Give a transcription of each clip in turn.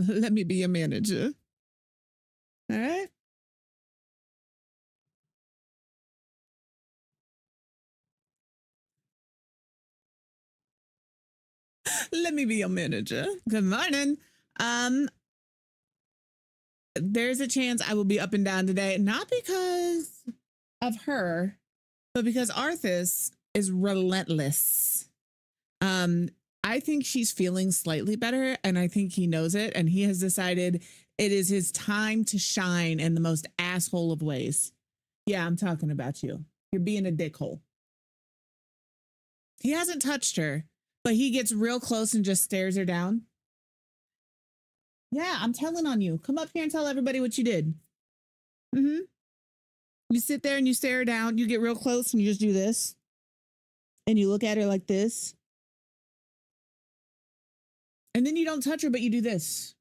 Let me be your manager. All right. Let me be your manager. Good morning. Um, there's a chance I will be up and down today, not because of her, but because Arthas is relentless. I think she's feeling slightly better, and I think he knows it, and he has decided it is his time to shine in the most asshole of ways. Yeah, I'm talking about you. You're being a dickhole. He hasn't touched her, but he gets real close and just stares her down. Yeah, I'm telling on you. Come up here and tell everybody what you did. Mm-hmm. You sit there and you stare her down. You get real close and you just do this. And you look at her like this. And then you don't touch her, but you do this.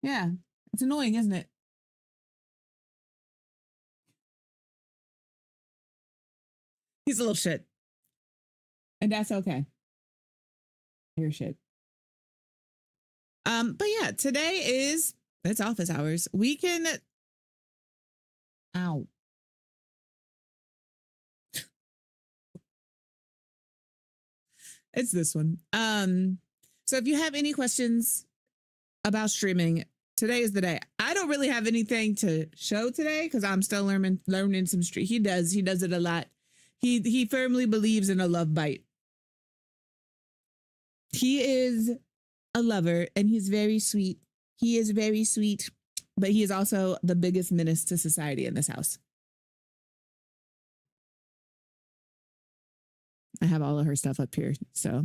Yeah, it's annoying, isn't it? He's a little shit. And that's okay. You're shit. But yeah, today it's office hours. We can ow. It's this one. So if you have any questions about streaming, today is the day. I don't really have anything to show today because I'm still learning some stream. He does it a lot. He firmly believes in a love bite. He is a lover and he's very sweet. He is very sweet, but he is also the biggest menace to society in this house. I have all of her stuff up here, so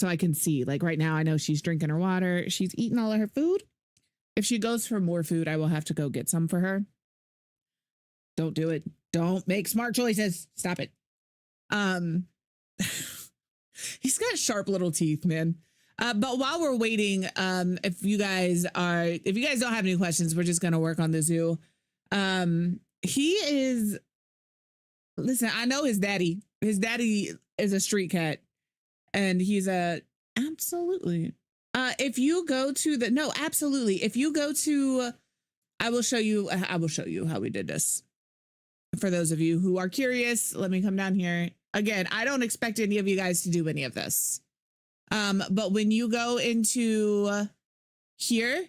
I can see. Like right now, I know she's drinking her water. She's eating all of her food. If she goes for more food, I will have to go get some for her. Don't do it. Don't make smart choices. Stop it. He's got sharp little teeth, man. But while we're waiting, if you guys don't have any questions, we're just gonna work on the zoo. He is. Listen, I know his daddy. His daddy is a street cat, and he's absolutely. If you go to absolutely. If you go to, I will show you how we did this. For those of you who are curious, let me come down here. Again, I don't expect any of you guys to do any of this. But when you go into here,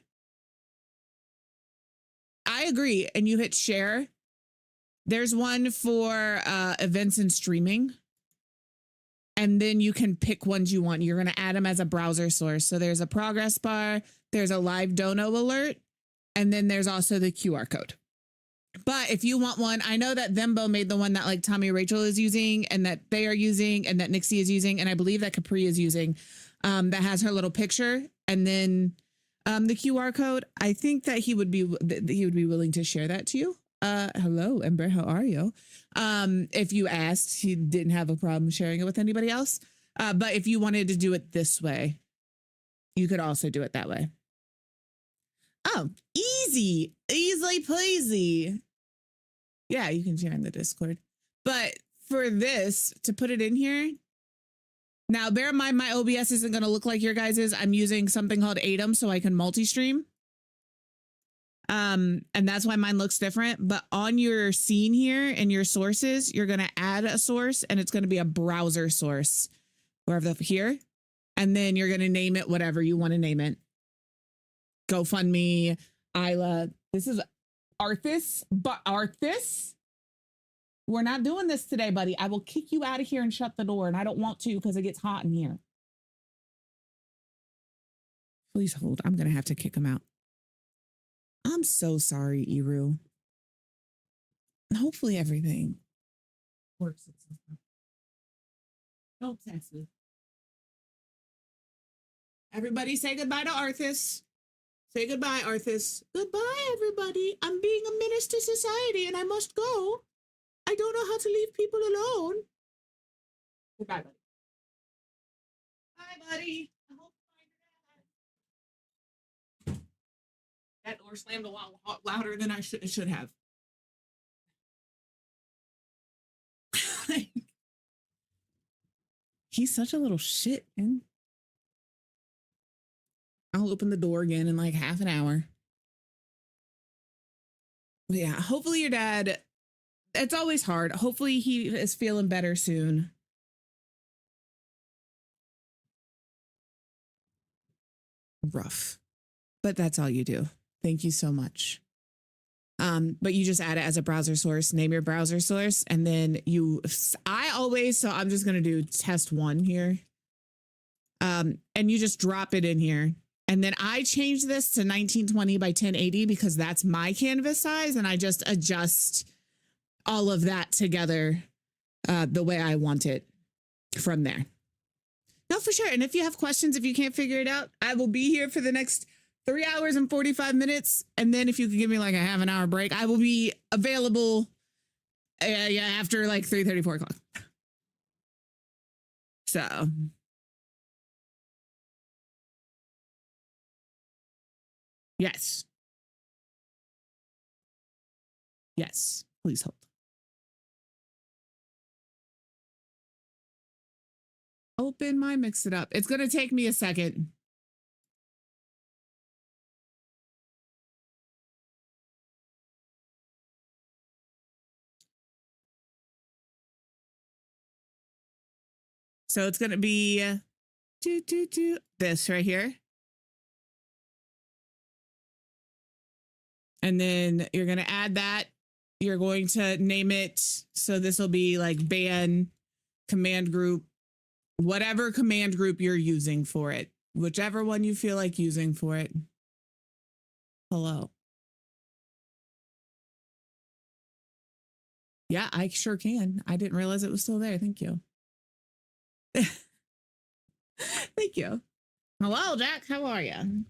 I agree, and you hit share, there's one for events and streaming. And then you can pick ones you want. You're going to add them as a browser source. So there's a progress bar, there's a live dono alert, and then there's also the QR code. But if you want one, I know that Thembo made the one that like Tommy Rachel is using and that they are using and that Nixie is using. And I believe that Capri is using that has her little picture and then the QR code. I think that he would be willing to share that to you. Hello, Ember. How are you? If you asked, he didn't have a problem sharing it with anybody else. But if you wanted to do it this way, you could also do it that way. Oh, easily pleasy. Yeah, you can share in the Discord. But for this, to put it in here, now bear in mind my OBS isn't going to look like your guys's. I'm using something called Atom so I can multi-stream. And that's why mine looks different. But on your scene here and your sources, you're going to add a source and it's going to be a browser source wherever here. And then you're going to name it whatever you want to name it. GoFundMe, Isla. This is Arthas, but Arthas, we're not doing this today, buddy. I will kick you out of here and shut the door. And I don't want to because it gets hot in here. Please hold. I'm going to have to kick him out. I'm so sorry, Eru. Hopefully everything works. Don't text me. Everybody say goodbye to Arthas. Say goodbye, Arthas. Goodbye, everybody. I'm being a menace to society and I must go. I don't know how to leave people alone. Goodbye, buddy. Bye, buddy. I hope you find that door slammed a lot louder than it should have. He's such a little shit, man. I'll open the door again in like half an hour. But yeah, hopefully your dad, it's always hard. Hopefully he is feeling better soon. Rough. But that's all you do. Thank you so much. But you just add it as a browser source, name your browser source, and then so I'm just going to do test one here. And you just drop it in here. And then I change this to 1920 by 1080 because that's my canvas size. And I just adjust all of that together the way I want it from there. No, for sure. And if you have questions, if you can't figure it out, I will be here for the next 3 hours and 45 minutes. And then if you could give me like a half an hour break, I will be available after like 3:30, 4 o'clock. So. Yes. Yes. Please hold. Open my mix it up. It's going to take me a second. So it's going to be this right here. And then you're going to add that. You're going to name it. So this will be like ban command group, whatever command group you're using for it, whichever one you feel like using for it. Hello. Yeah, I sure can. I didn't realize it was still there. Thank you. Thank you. Hello, Jack. How are you?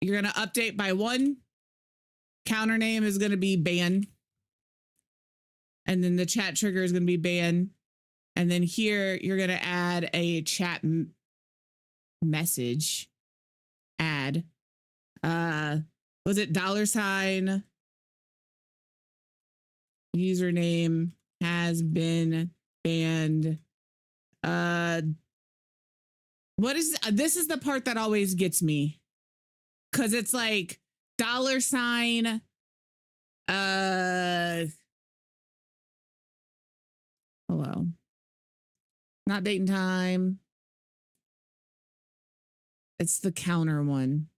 You're going to update by one. Counter name is going to be ban. And then the chat trigger is going to be ban. And then here you're going to add a chat message. Add. Was it $? Username has been banned. What is this? Is the part that always gets me. Cause it's like $. Hello. Not date and time. It's the counter one.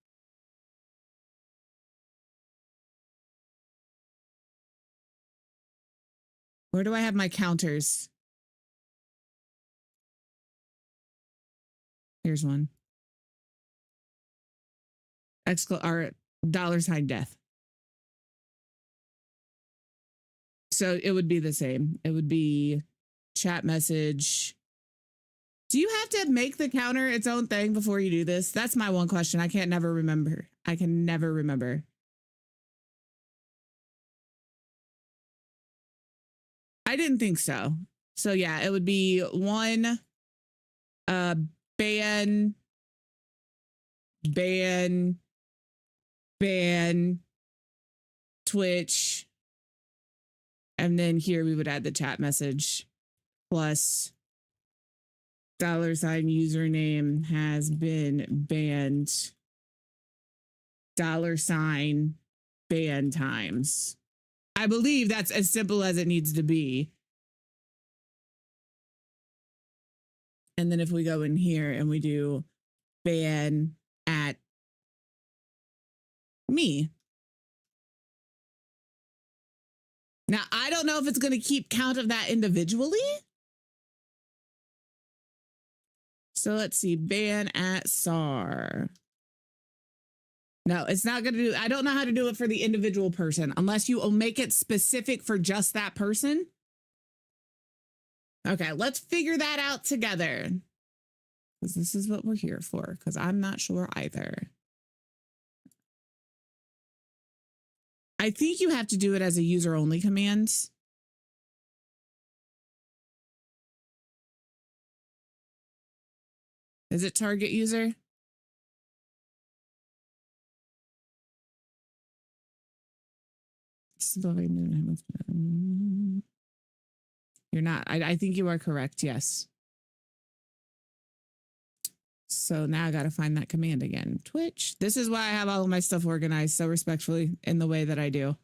Where do I have my counters? Here's one. Or $death. So it would be the same. It would be chat message. Do you have to make the counter its own thing before you do this? That's my one question. I can never remember. I didn't think so. So yeah, it would be one ban Twitch. And then here we would add the chat message plus $username has been banned. $ban times. I believe that's as simple as it needs to be. And then if we go in here and we do ban at me. Now, I don't know if it's going to keep count of that individually. So let's see, ban at SAR. No, it's not going to do, I don't know how to do it for the individual person unless you make it specific for just that person. Okay, let's figure that out together. Because this is what we're here for, because I'm not sure either. I think you have to do it as a user-only command. Is it target user? You're not. I think you are correct. Yes. So now I got to find that command again. Twitch. This is why I have all of my stuff organized so respectfully in the way that I do.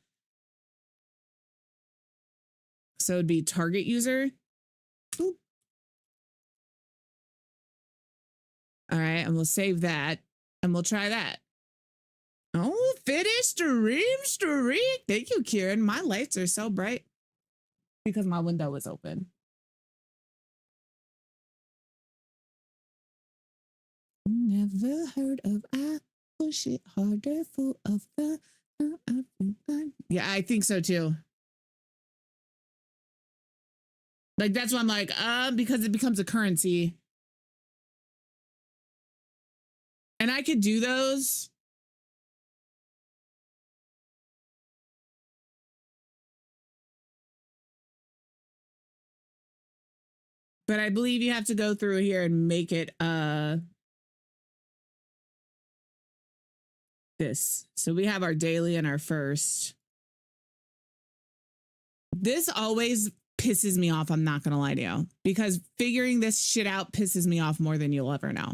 So it'd be target user. Boop. All right, and we'll save that and we'll try that. Oh, finish stream. Thank you, Kieran. My lights are so bright because my window is open. Never heard of I push it harder, full of the. Yeah, I think so too. Like that's why I'm like, because it becomes a currency. And I could do those. But I believe you have to go through here and make it this. So we have our daily and our first. This always pisses me off, I'm not gonna lie to you, because figuring this shit out pisses me off more than you'll ever know.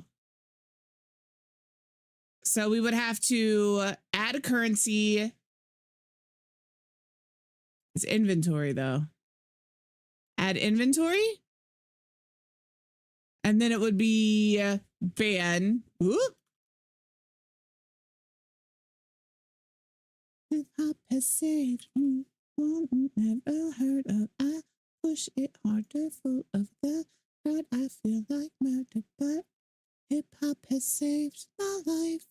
So we would have to add a currency. It's inventory though. Add inventory. And then it would be ban. Ooh. Hip-hop has saved me. Never heard of I push it harder, full of the crowd. I feel like murder, but hip-hop has saved my life.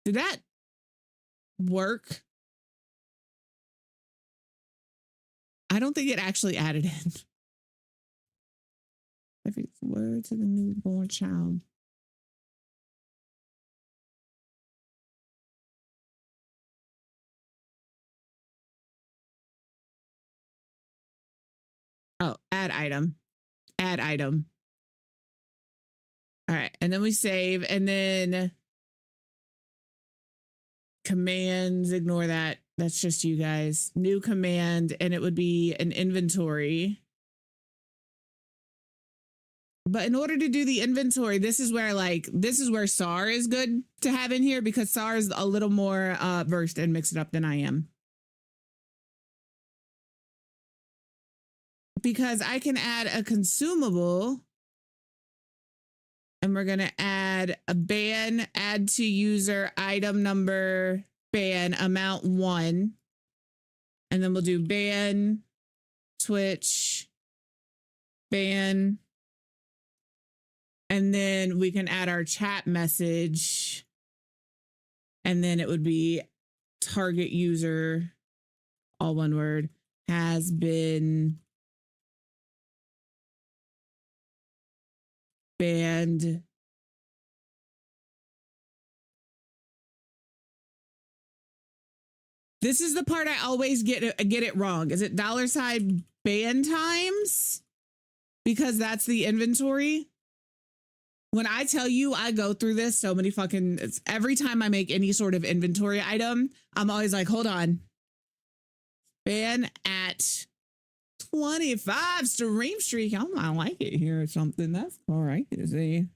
Did that work? I don't think it actually added in. Every word to the newborn child. Oh, add item. Add item. All right. And then we save. And then commands, ignore that. That's just you guys. New command. And it would be an inventory. But in order to do the inventory, this is where SAR is good to have in here, because SAR is a little more versed and mix it up than I am. Because I can add a consumable, and we're going to add a ban, add to user, item number, ban, amount 1. And then we'll do ban, Twitch, ban. And then we can add our chat message. And then it would be target user, all one word, has been banned. This is the part I always get it wrong. Is it $ ban times? Because that's the inventory. When I tell you I go through this so many fucking, every time I make any sort of inventory item, I'm always like, hold on. Ban at 25 stream streak. I like it here or something. That's all right to see.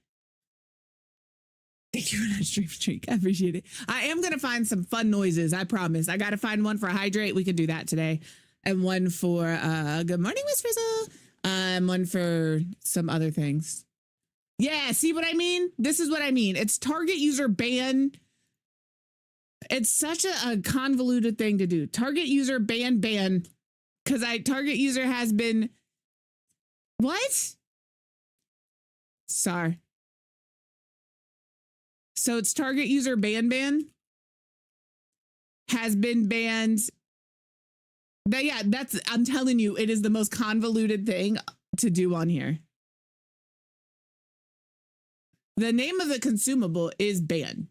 Thank you for that stream streak. I appreciate it. I am going to find some fun noises. I promise. I got to find one for hydrate. We can do that today. And one for good morning, Miss Frizzle. One for some other things. Yeah, see what I mean? This is what I mean. It's target user ban. It's such a convoluted thing to do. Target user ban. Because target user has been. What? Sorry. So it's target user ban. Has been banned. But yeah, I'm telling you, it is the most convoluted thing to do on here. The name of the consumable is ban.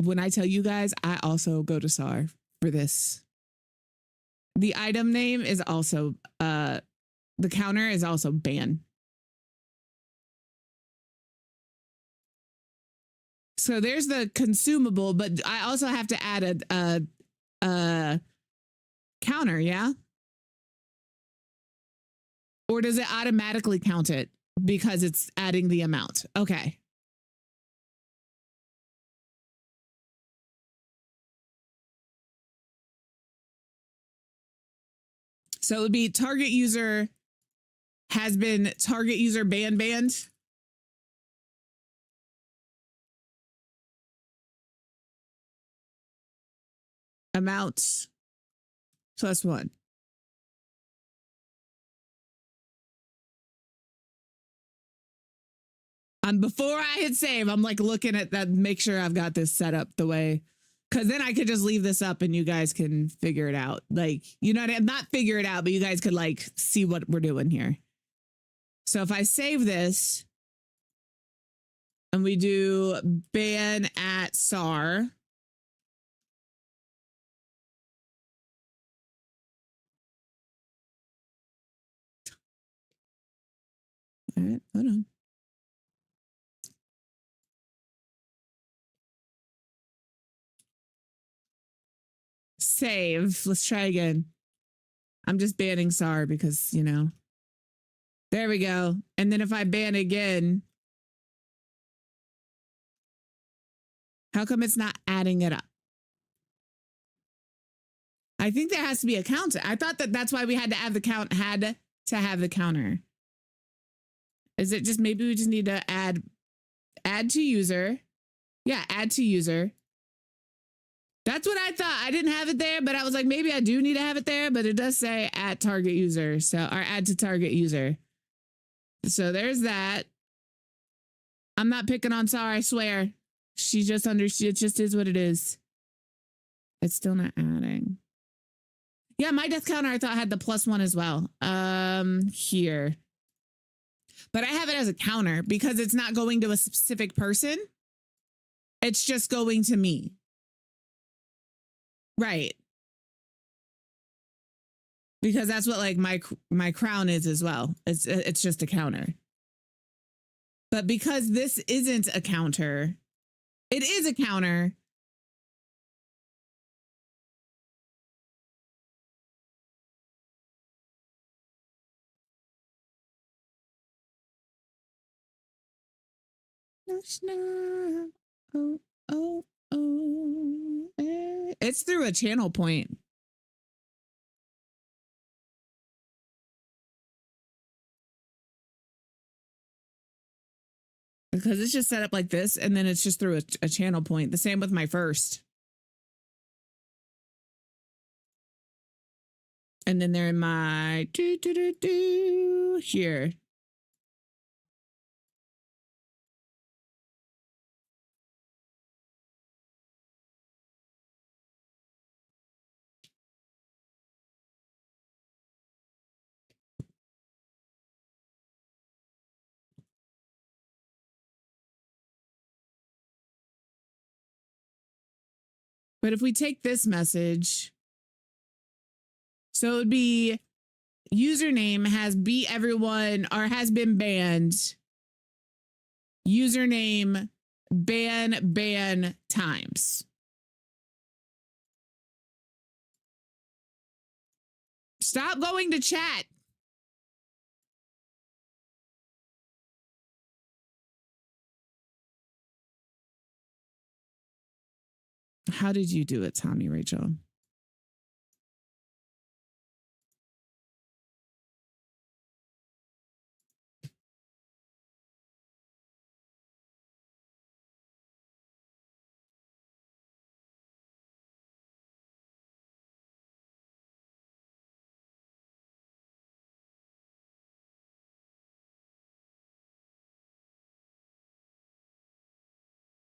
When I tell you guys, I also go to SAR for this. The item name is also, the counter is also ban. So there's the consumable, but I also have to add a counter, yeah? Or does it automatically count it because it's adding the amount? Okay. So it would be target user has been target user banned. Amount +1. Before I hit save, I'm like looking at that, make sure I've got this set up the way, because then I could just leave this up and you guys can figure it out. Like, you know what I mean? Not figure it out, but you guys could like see what we're doing here. So if I save this and we do ban at SAR, all right, hold on. Save. Let's try again. I'm just banning SAR because, you know. There we go. And then if I ban again, how come it's not adding it up? I think there has to be a counter. I thought that that's why we had to have the count, had to have the counter. Is it just maybe we just need to add to user? Yeah, add to user. That's what I thought. I didn't have it there, but I was like, maybe I do need to have it there, but it does say at target user. So, or add to target user. So there's that. I'm not picking on SAR, I swear. She just understood. It just is what it is. It's still not adding. Yeah, my death counter I thought had the +1 as well. Here. But I have it as a counter because it's not going to a specific person. It's just going to me. Right. Because that's what like my crown is as well. It's just a counter. But because this isn't a counter, it is a counter. It's through a channel point. Because it's just set up like this, and then it's just through a channel point. The same with my first. And then they're in my here. But if we take this message, so it would be username has beat everyone or has been banned. Username ban times. Stop going to chat. How did you do it, Tommy Rachel?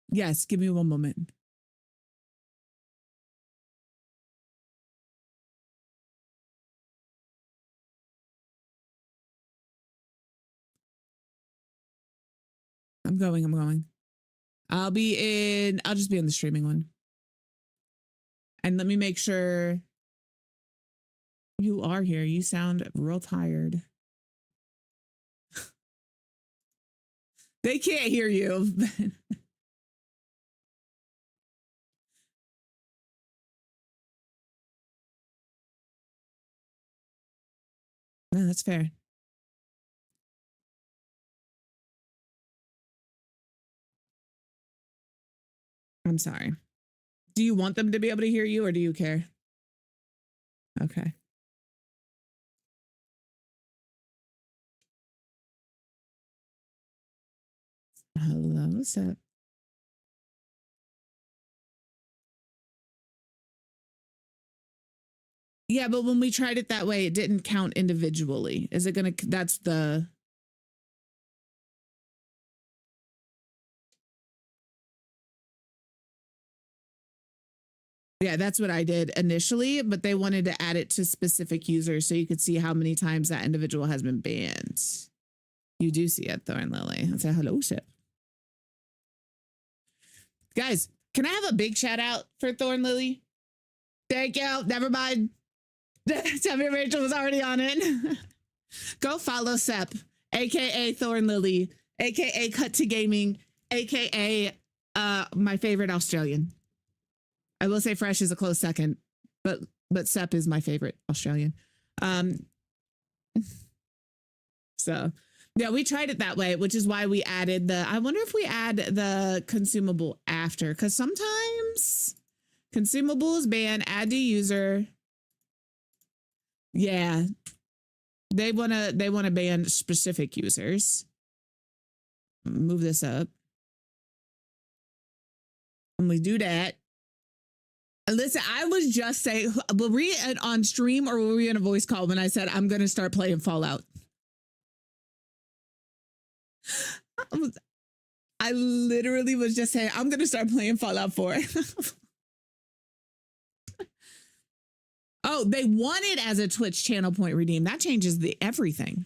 Yes, give me one moment. I'm going. I'll just be in the streaming one. And let me make sure you are here. You sound real tired. They can't hear you. No, that's fair. I'm sorry. Do you want them to be able to hear you or do you care? Okay. Hello, what's up? Yeah, but when we tried it that way, it didn't count individually. Is it gonna, that's the... Yeah, that's what I did initially, but they wanted to add it to specific users so you could see how many times that individual has been banned. You do see it, Thorn Lily. I say hello, ship. Guys, can I have a big shout out for Thorn Lily? Thank you. Never mind. Tell me Rachel was already on it. Go follow Sep, aka Thorn Lily, aka Cut to Gaming, aka my favorite Australian. I will say Fresh is a close second, but Sep is my favorite Australian. So yeah, we tried it that way, which is why we added the, I wonder if we add the consumable after, because sometimes consumables ban, add to user. Yeah. They wanna ban specific users. Move this up. And we do that. Listen, I was just saying, were we on stream or were we in a voice call when I said I'm gonna start playing Fallout? I literally was just saying I'm gonna start playing Fallout 4. Oh, they want it as a Twitch channel point redeem. That changes everything.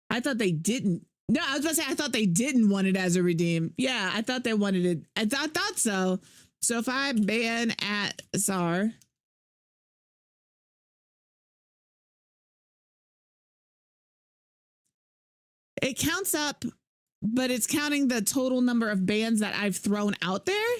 I thought they didn't. No, I was about to say I thought they didn't want it as a redeem. Yeah, I thought they wanted it. I thought so. So if I ban at SAR, it counts up, but it's counting the total number of bans that I've thrown out there,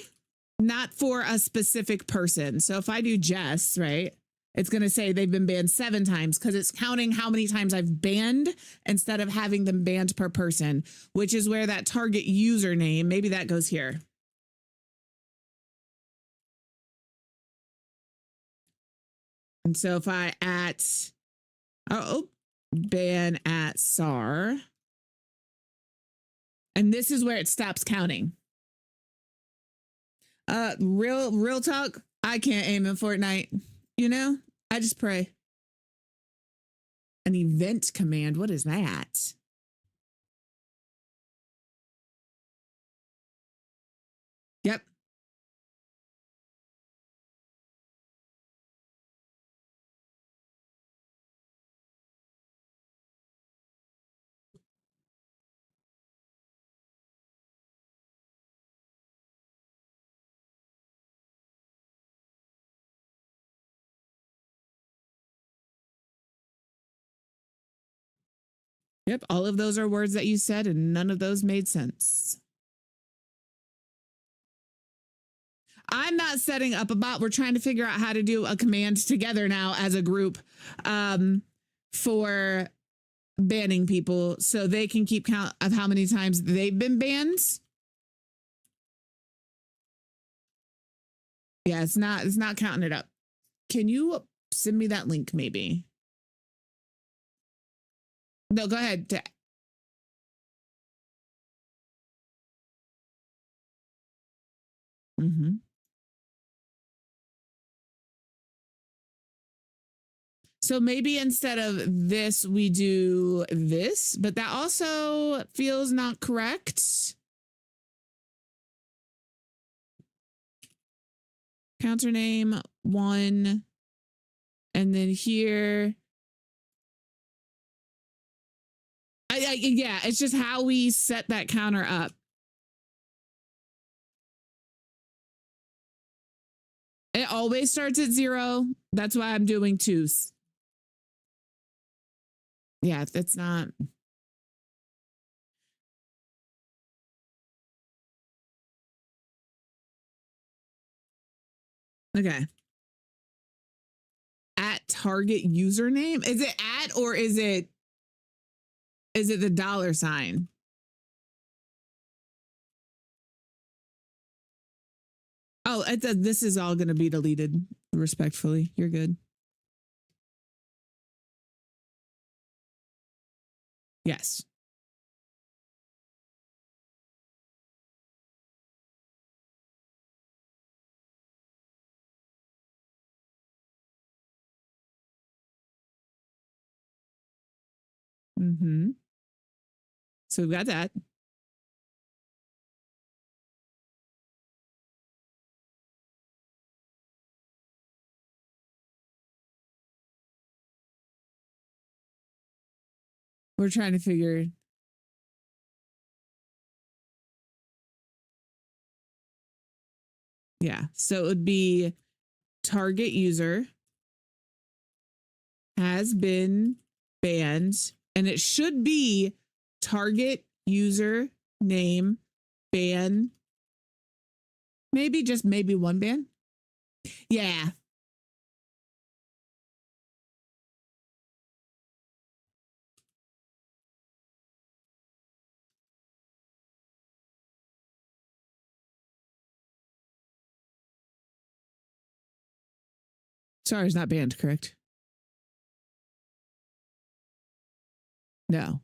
not for a specific person. So if I do Jess, right, it's going to say they've been banned 7 times because it's counting how many times I've banned instead of having them banned per person, which is where that target username, maybe that goes here. And so if I ban at SAR, and this is where it stops counting. Real talk, I can't aim in Fortnite. You know, I just pray. An event command, what is that? Yep. Yep, all of those are words that you said and none of those made sense. I'm not setting up a bot. We're trying to figure out how to do a command together now as a group for banning people so they can keep count of how many times they've been banned. Yeah, it's not counting it up. Can you send me that link maybe? No, go ahead. Mm-hmm. So maybe instead of this, we do this, but that also feels not correct. Counter name 1. And then here. Yeah, it's just how we set that counter up. It always starts at 0. That's why I'm doing 2s. Yeah, that's not. Okay. At target username? Is it at or is it the $sign? Oh, this is all going to be deleted respectfully. You're good. Yes. Mm-hmm. So we've got that. We're trying to figure. Yeah. So it would be target user has been banned, and it should be target user name ban. Maybe just maybe one ban. Yeah. Sorry, it's not banned, correct? No.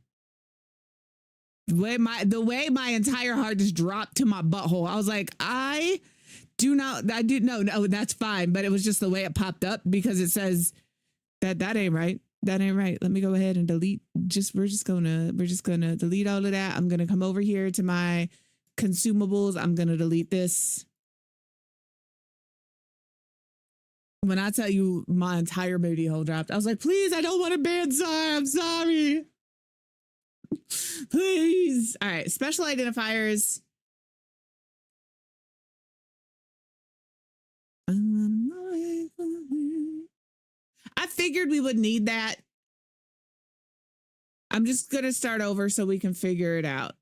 The way my entire heart just dropped to my butthole. I was like, I did no, that's fine. But it was just the way it popped up because it says that ain't right. That ain't right. Let me go ahead and delete. We're just gonna delete all of that. I'm gonna come over here to my consumables. I'm gonna delete this. When I tell you my entire booty hole dropped, I was like, please, I don't want to ban Zara. I'm sorry. Please. All right. Special identifiers. I figured we would need that. I'm just going to start over so we can figure it out.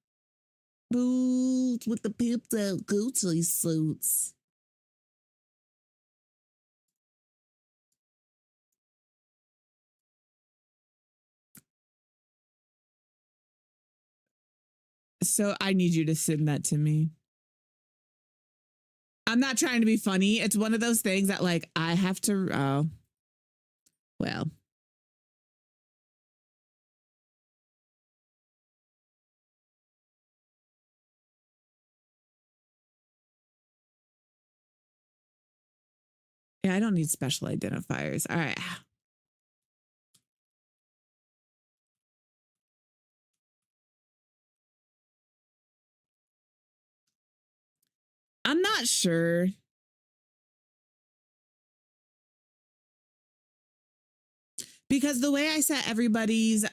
Boots with the pimped out Gucci suits. So I need you to send that to me. I'm not trying to be funny. It's one of those things that like I have to, well. Yeah, I don't need special identifiers. All right. I'm not sure. Because the way I set everybody's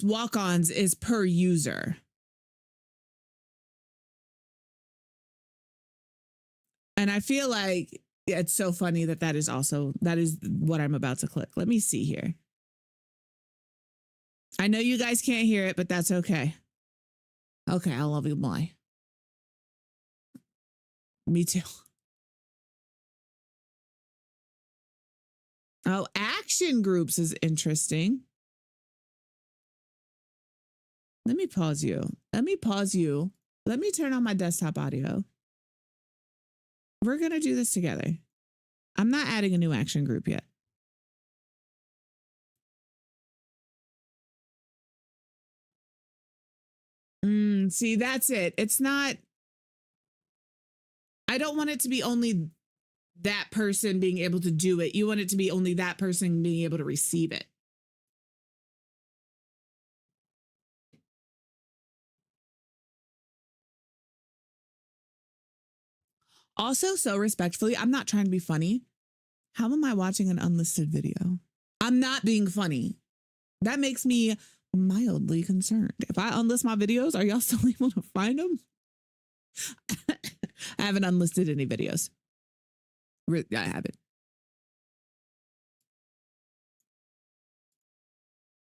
walk-ons is per user. And I feel like it's so funny that is what I'm about to click. Let me see here. I know you guys can't hear it, but that's okay. Okay, I love you, boy. Me too. Oh, action groups is interesting. Let me pause you. Let me turn on my desktop audio. We're going to do this together. I'm not adding a new action group yet. See, that's it. It's not. I don't want it to be only that person being able to do it. You want it to be only that person being able to receive it. Also, so respectfully, I'm not trying to be funny. How am I watching an unlisted video? I'm not being funny. That makes me mildly concerned. If I unlist my videos, are y'all still able to find them? I haven't unlisted any videos. I haven't.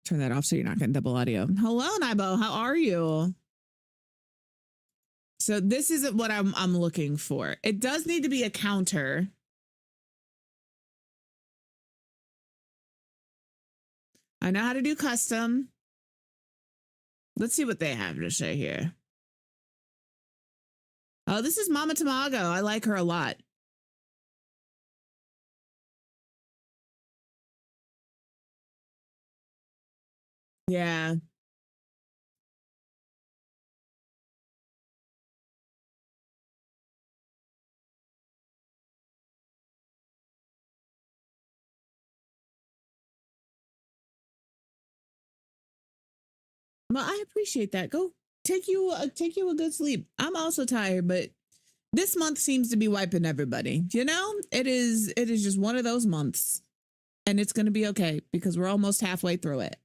Turn that off so you're not getting double audio. Hello, Nibo. How are you? So this isn't what I'm looking for. It does need to be a counter. I know how to do custom. Let's see what they have to say here. Oh, this is Mama Tamago. I like her a lot. Yeah. Well, I appreciate that. Go take you a good sleep. I'm also tired, but this month seems to be wiping everybody. You know, it is just one of those months, and it's going to be okay because we're almost halfway through it.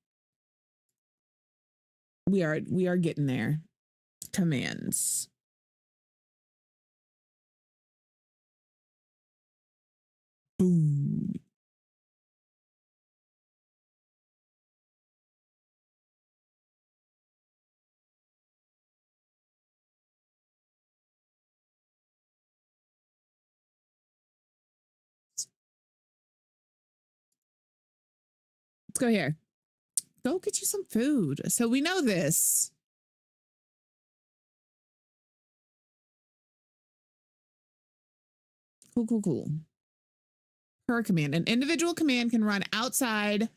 We are getting there. Commands. Boom. Let's go here. Go get you some food. So we know this. Cool, cool, cool. Per command. An individual command can run outside.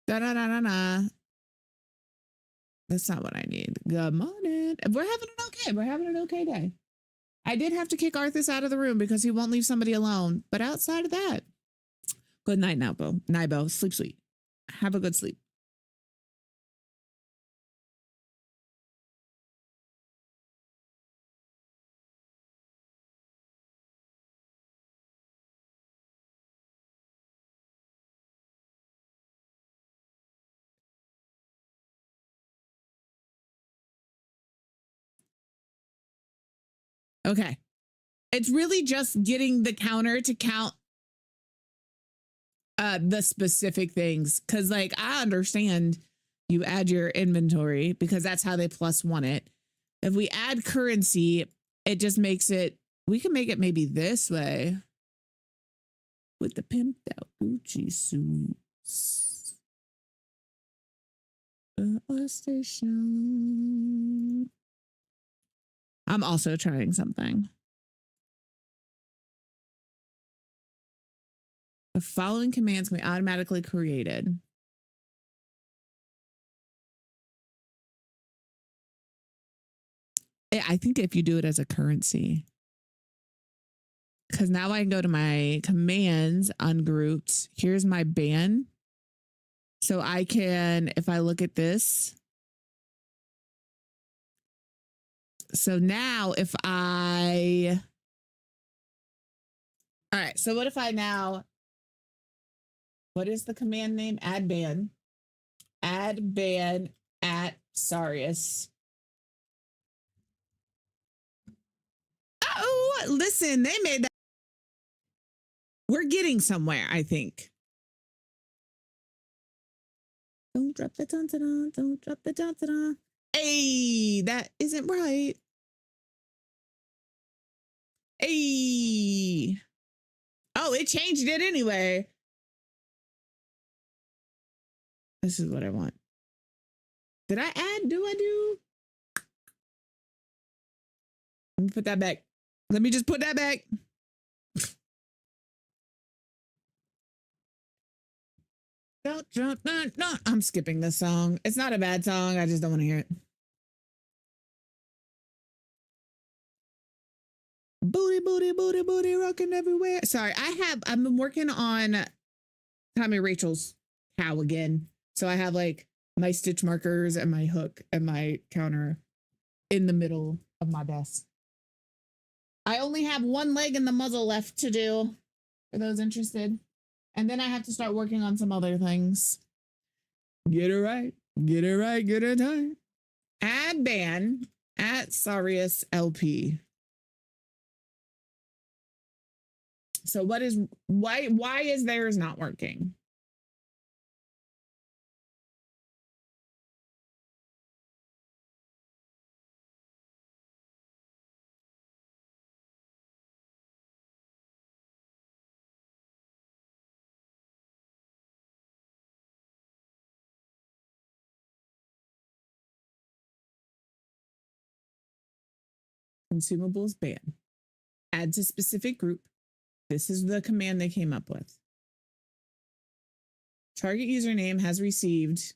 Da da da da da. That's not what I need. Good morning. We're having an okay day. I did have to kick Arthas out of the room because he won't leave somebody alone. But outside of that, good night, Nibo. Nibo, sleep sweet. Have a good sleep. Okay. It's really just getting the counter to count the specific things. Cause like I understand you add your inventory because that's how they +1 it. If we add currency, it just makes it, we can make it maybe this way with the pimped out Gucci suits. Station. I'm also trying something. The following commands can be automatically created. I think if you do it as a currency, because now I can go to my commands ungrouped. Here's my ban. So I can, if I look at this. So now if I, all right. So what if I now, what is the command name? Add ban at Sarius. Oh, listen, they made that. We're getting somewhere, I think. Don't drop the dun dun. Don't drop the dun dun. Hey, that isn't right. Hey. Oh, it changed it anyway. This is what I want. Did I add? Do I do? Let me put that back. Let me just put that back. No, I'm skipping this song. It's not a bad song. I just don't want to hear it. Booty, booty, booty, booty, rocking everywhere. Sorry, I've been working on Tommy Rachel's cow again. So I have like my stitch markers and my hook and my counter in the middle of my desk. I only have one leg in the muzzle left to do for those interested. And then I have to start working on some other things. Get it right. Get it right. Get it right. Add ban at Sarius LP. So why is theirs not working? consumables ban, add to specific group. This is the command they came up with. Target username has received.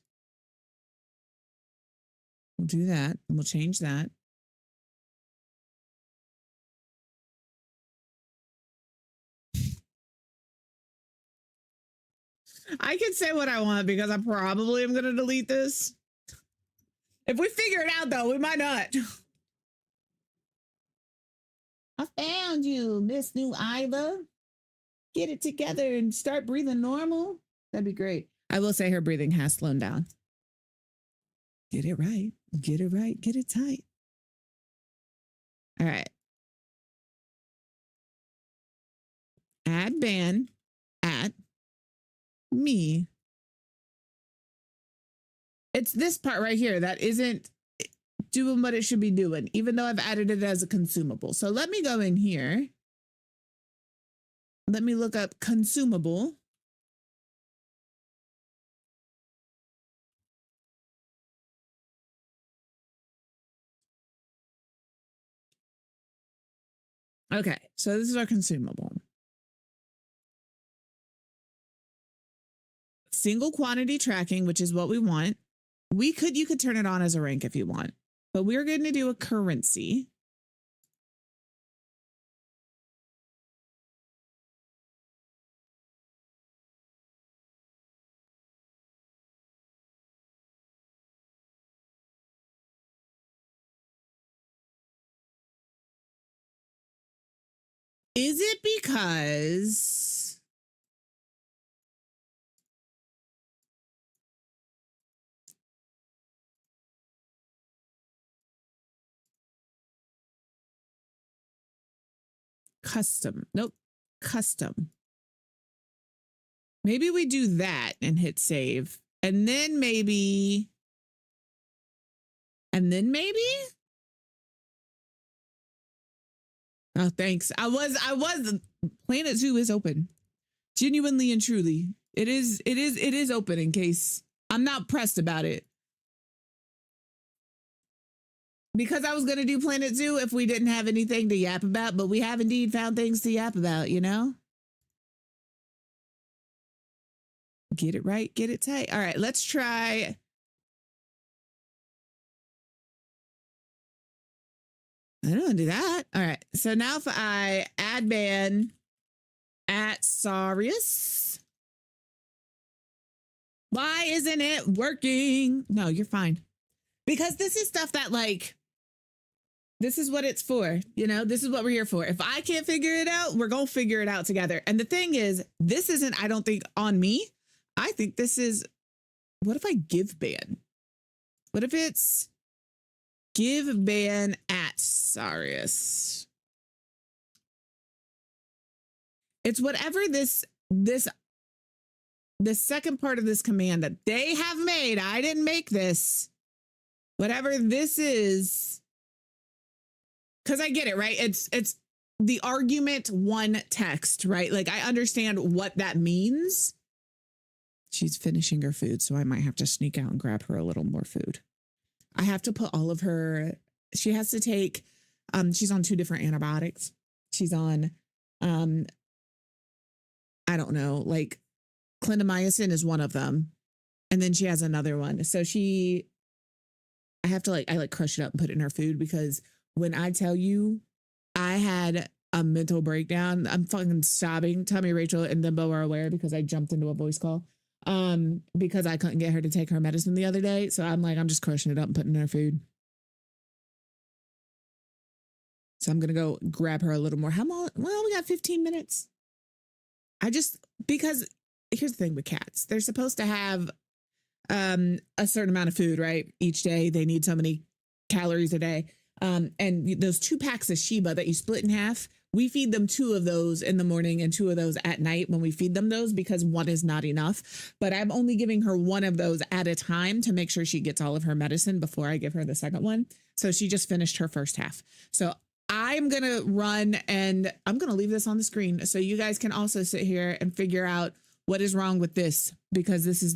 We'll do that. We'll change that. I can say what I want because I probably am going to delete this. If we figure it out, though, we might not. I found you, Miss New Isla. Get it together and start breathing normal. That'd be great. I will say her breathing has slowed down. Get it right. Get it right. Get it tight. All right. Add ban at me. It's this part right here that isn't doing what it should be doing, even though I've added it as a consumable. So let me go in here. Let me look up consumable. Okay, so this is our consumable. Single quantity tracking, which is what we want. You could turn it on as a rank if you want, but we're going to do a currency. Is it because custom? Nope. Custom. Maybe we do that and hit save. And then maybe. Oh, thanks. I was Planet Zoo is open. Genuinely and truly. It is open in case I'm not pressed about it. Because I was going to do Planet Zoo if we didn't have anything to yap about, but we have indeed found things to yap about, you know? Get it right, get it tight. All right, let's try. I don't want to do that. All right, so now if I add ban at Sarius. Why isn't it working? No, you're fine. Because this is stuff that like, this is what it's for. You know, this is what we're here for. If I can't figure it out, we're going to figure it out together. And the thing is, this isn't, I don't think, on me. I think this is, what if I give ban? What if it's give ban at Sarius? It's whatever this second part of this command that they have made. I didn't make this. Whatever this is, because I get it, right? It's the argument one text, right? Like I understand what that means. She's finishing her food, so I might have to sneak out and grab her a little more food. I have to put all of her, she has to take, she's on 2 different antibiotics. She's on, I don't know, like clindamycin is one of them. And then she has another one. So I have to I crush it up and put it in her food because when I tell you I had a mental breakdown, I'm fucking sobbing. Tommy, Rachel, and Limbo are aware because I jumped into a voice call because I couldn't get her to take her medicine the other day. So I'm just crushing it up and putting it in her food. So I'm going to go grab her a little more. How long? Well, we got 15 minutes. Because here's the thing with cats. They're supposed to have a certain amount of food, right? Each day they need so many calories a day. And those 2 packs of Sheba that you split in half, we feed them 2 of those in the morning and 2 of those at night when we feed them those because 1 is not enough. But I'm only giving her 1 of those at a time to make sure she gets all of her medicine before I give her the second one. So she just finished her first half. So I'm going to run and I'm going to leave this on the screen so you guys can also sit here and figure out what is wrong with this because this is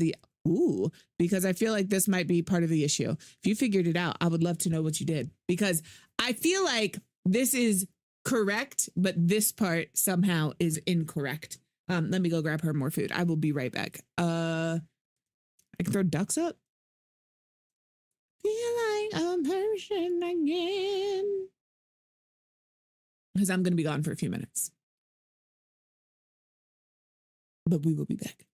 because I feel like this might be part of the issue. If you figured it out, I would love to know what you did because I feel like this is correct, but this part somehow is incorrect. Let me go grab her more food. I will be right back. I can throw ducks up. Feel like a person again. Because I'm going to be gone for a few minutes. But we will be back.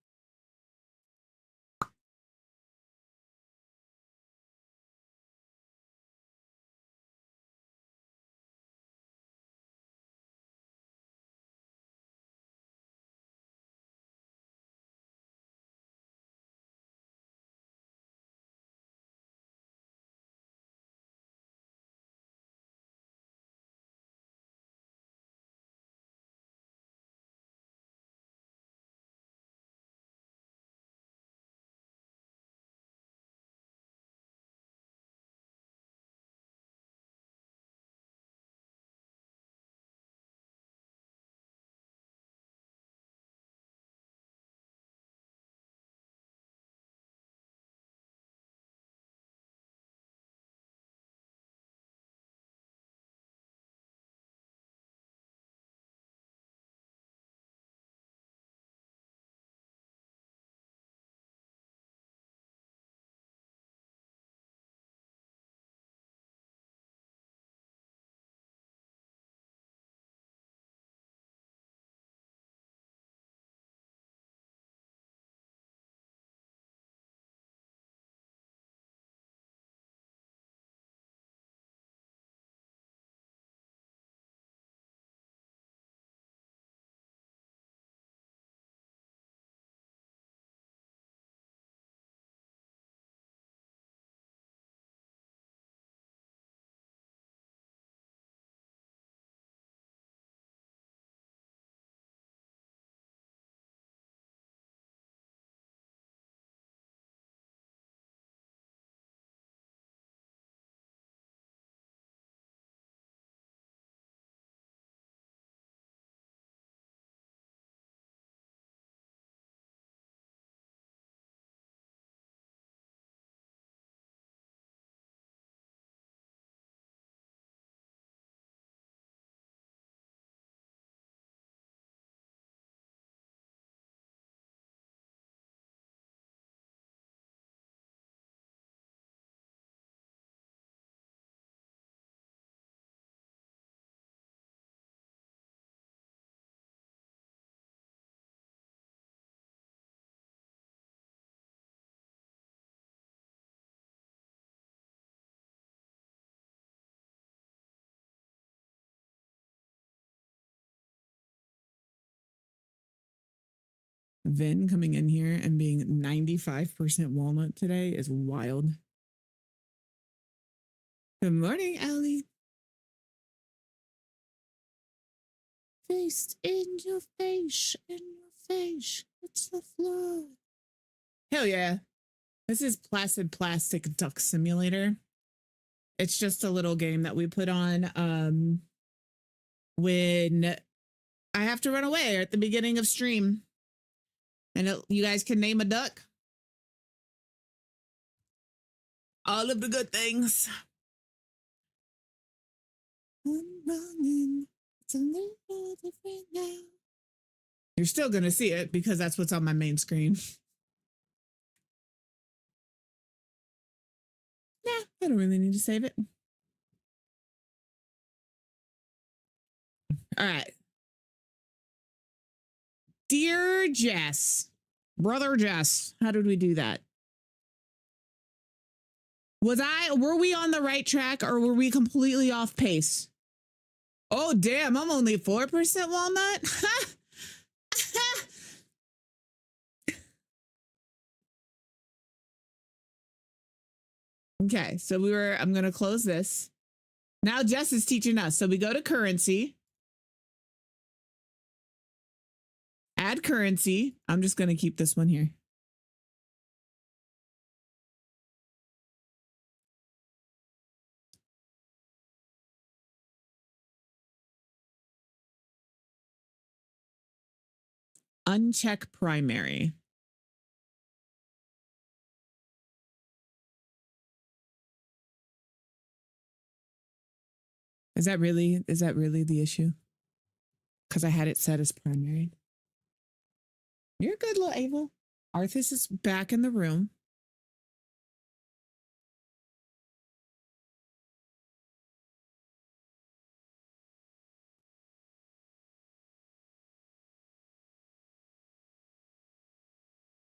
Vin coming in here and being 95% walnut today is wild. Good morning, Allie. Face in your face, in your face. It's the floor. Hell yeah. This is Placid Plastic Duck Simulator. It's just a little game that we put on when I have to run away at the beginning of stream. And you guys can name a duck. All of the good things. I'm running. It's a little different now. You're still going to see it because that's what's on my main screen. Nah, I don't really need to save it. All right. Dear Jess, brother Jess, how did we do that? Were we on the right track or were we completely off pace? Oh, damn, I'm only 4% walnut. Okay, so I'm going to close this. Now Jess is teaching us. So we go to currency. Add currency. I'm just going to keep this one here. Uncheck primary. Is that really the issue? Because I had it set as primary. You're good, little Ava. Arthas is back in the room.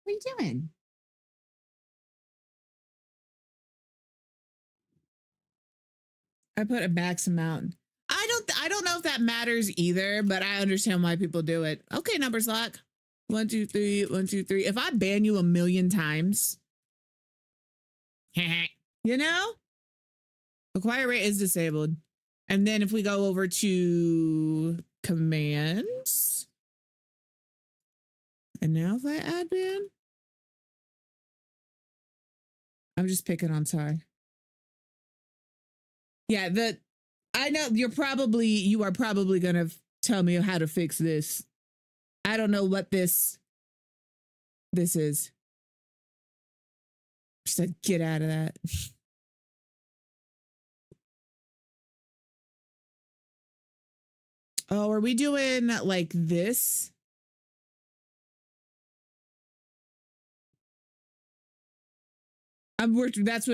What are you doing? I put a max amount. I don't know if that matters either, but I understand why people do it. Okay, numbers lock. 1, 2, 3, 1, 2, 3. If I ban you 1,000,000 times, you know, acquire rate is disabled. And then if we go over to commands, and now if I add ban, I'm just picking on Tar. Yeah, I know you are probably gonna tell me how to fix this. I don't know what this is. Just said, get out of that. Oh, are we doing like this? That's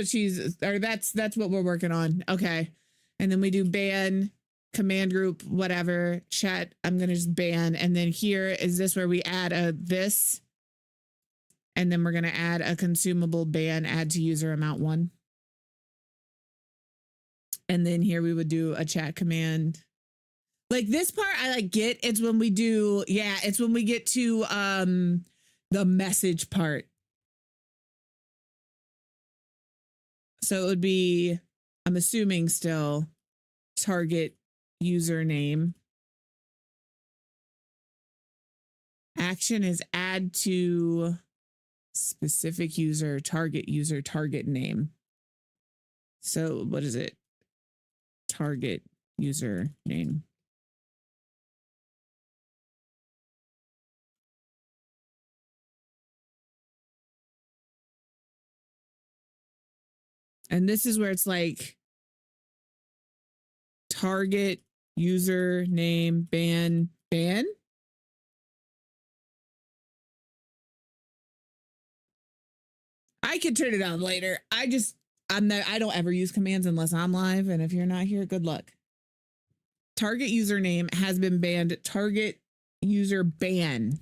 what we're working on. Okay. And then we do ban, command group, whatever, chat. I'm going to just ban. And then here is this where we add a this. And then we're going to add a consumable ban, add to user amount 1. And then here we would do a chat command. Like this part I like get. It's when we do, yeah, it's when we get to the message part. So it would be, I'm assuming still target username. Action is add to specific user, target name. So what is it? Target user name. And this is where it's like target user name ban. I could turn it on later. I don't ever use commands unless I'm live. And if you're not here, good luck. Target username has been banned. Target user ban.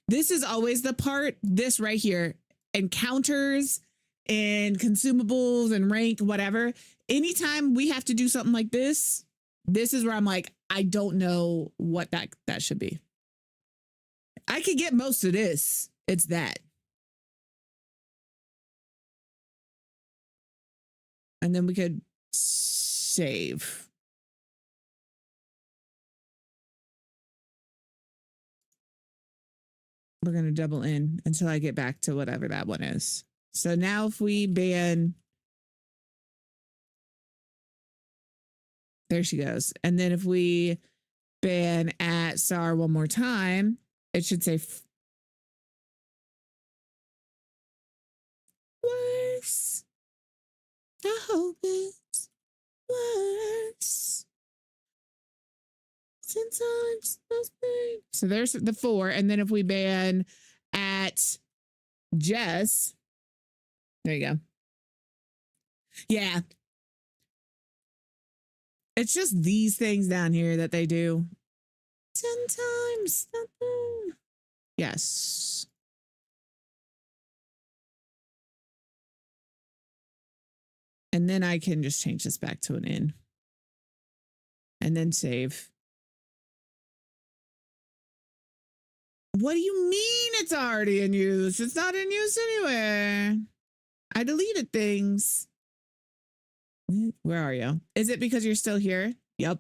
This is always the part, this right here, encounters and consumables and rank, whatever. Anytime we have to do something like this is where I'm like, I don't know what that should be. I could get most of this. It's that. And then we could save. We're going to double in until I get back to whatever that one is. So now if we ban, there she goes. And then if we ban at SAR one more time, it should say worse. I hope it's worse. Sometimes so there's the 4. And then if we ban at Jess, there you go. Yeah. It's just these things down here that they do. 10 times. Yes. And then I can just change this back to an in. And then save. What do you mean it's already in use? It's not in use anywhere. I deleted things. Where are you? Is it because you're still here? Yep.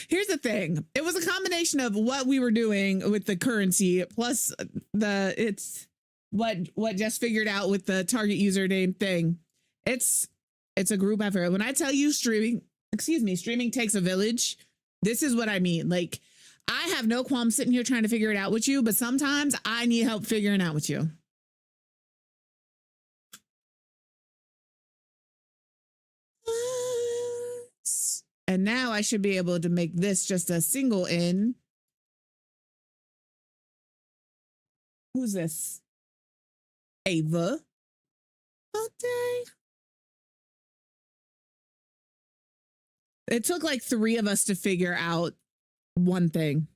Here's the thing. It was a combination of what we were doing with the currency plus it's what Jess figured out with the target username thing. It's a group effort. When I tell you streaming takes a village, this is what I mean. Like, I have no qualm sitting here trying to figure it out with you, but sometimes I need help figuring out with you. And now I should be able to make this just a single in. Who's this? Ava. Okay. It took like 3 of us to figure out one thing.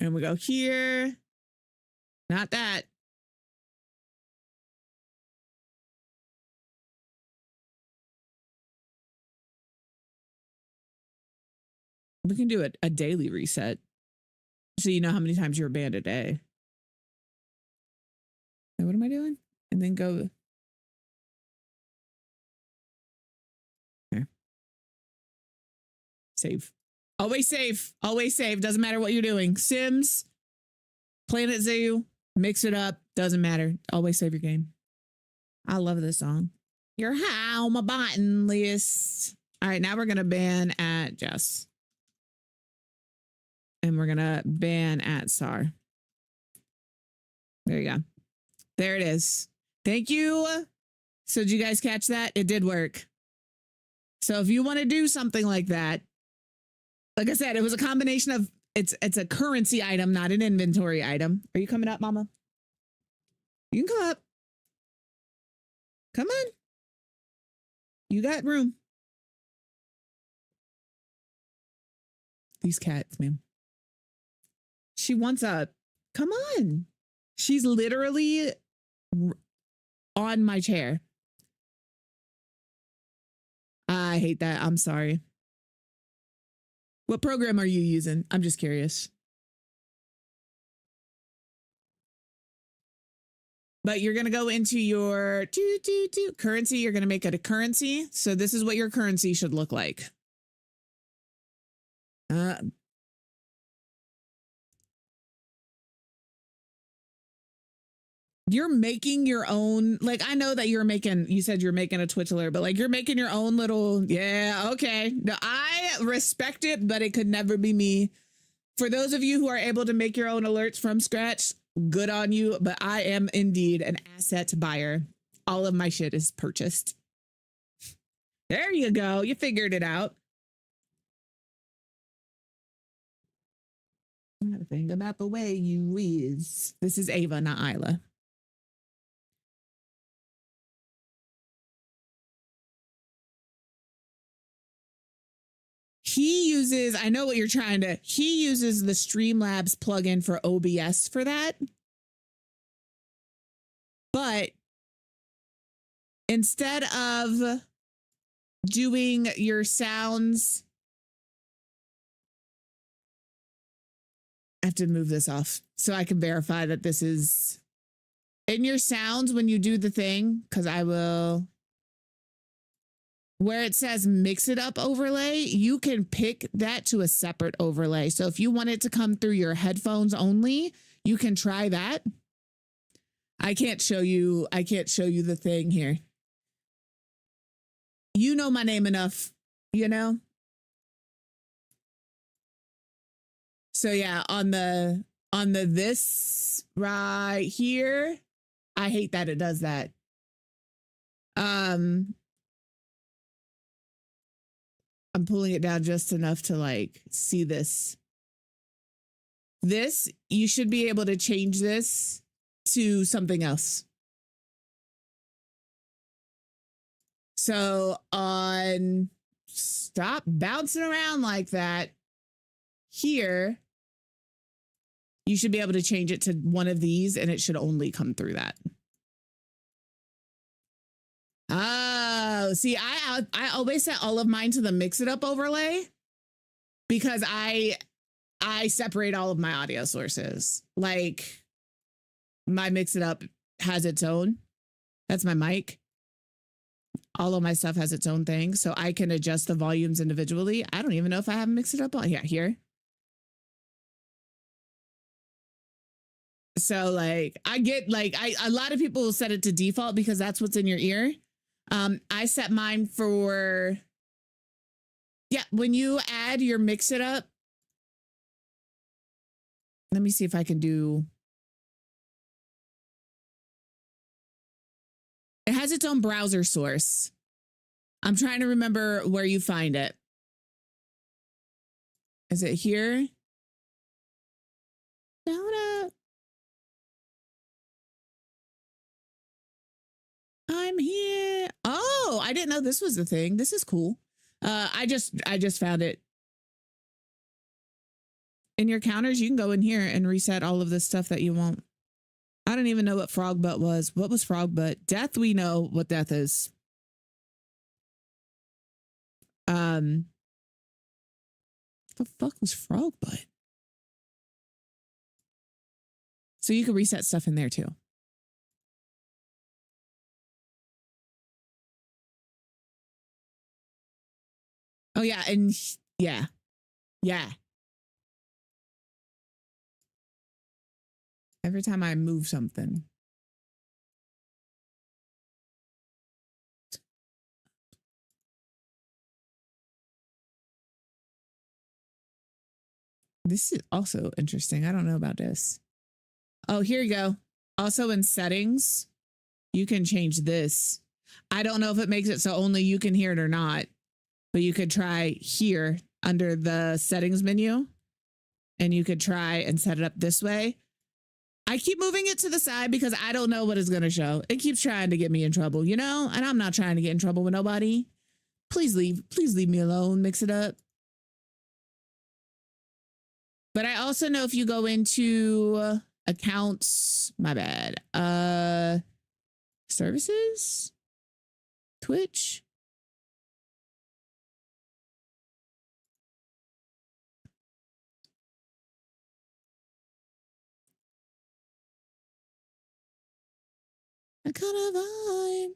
And we go here. Not that. We can do a daily reset. So you know how many times you're banned a day. Now what am I doing? And then go. Here. Save. Always save. Always save. Doesn't matter what you're doing. Sims, Planet Zoo, mix it up. Doesn't matter. Always save your game. I love this song. You're how my button list. All right, now we're going to ban at Jess. And we're going to ban at SAR. There you go. There it is. Thank you. So did you guys catch that? It did work. So if you want to do something like that, like I said, it was a combination of, it's a currency item, not an inventory item. Are you coming up, mama? You can come up. Come on. You got room. These cats, man. She wants a, come on. She's literally on my chair. I hate that. I'm sorry. What program are you using? I'm just curious. But you're going to go into your currency. You're going to make it a currency. So this is what your currency should look like. You're making your own, like, I know that you're making, you said you're making a Twitch alert, but like you're making your own little, yeah, okay. No, I respect it, but it could never be me. For those of you who are able to make your own alerts from scratch, good on you, but I am indeed an asset buyer. All of my shit is purchased. There you go. You figured it out. I gotta think about the way you is. This is Ava, not Isla. He uses, I know what you're trying to, he uses the Streamlabs plugin for OBS for that. But instead of doing your sounds, I have to move this off so I can verify that this is in your sounds when you do the thing, because I will, where it says mix it up overlay, you can pick that to a separate overlay. So if you want it to come through your headphones only, you can try that. I can't show you the thing here. You know my name enough, you know? So yeah, on the this right here, I hate that it does that. I'm pulling it down just enough to like see this. This, you should be able to change this to something else. So on, stop bouncing around like that. Here, you should be able to change it to one of these and it should only come through that. Oh, see, I always set all of mine to the mix it up overlay because I separate all of my audio sources. Like my mix it up has its own. That's my mic. All of my stuff has its own thing. So I can adjust the volumes individually. I don't even know if I have mixed it up on. Yeah, here. So like I get like a lot of people will set it to default because that's what's in your ear. I set mine for, yeah, when you add your mix it up. Let me see if I can do. It has its own browser source. I'm trying to remember where you find it. Is it here? Down up. I'm here. Oh, I didn't know this was the thing. This is cool. I just found it. In your counters, you can go in here and reset all of this stuff that you want. I don't even know what frog butt was. What was frog butt? Death, we know what death is. The fuck was frog butt? So you can reset stuff in there too. Oh yeah, and yeah. Every time I move something. This is also interesting. I don't know about this. Oh, here you go. Also in settings, you can change this. I don't know if it makes it so only you can hear it or not, but you could try here under the settings menu and you could try and set it up this way. I keep moving it to the side because I don't know what it's going to show. It keeps trying to get me in trouble, you know, and I'm not trying to get in trouble with nobody. Please leave me alone. Mix it up. But I also know if you go into accounts, my bad, services, Twitch. I kind of vibe.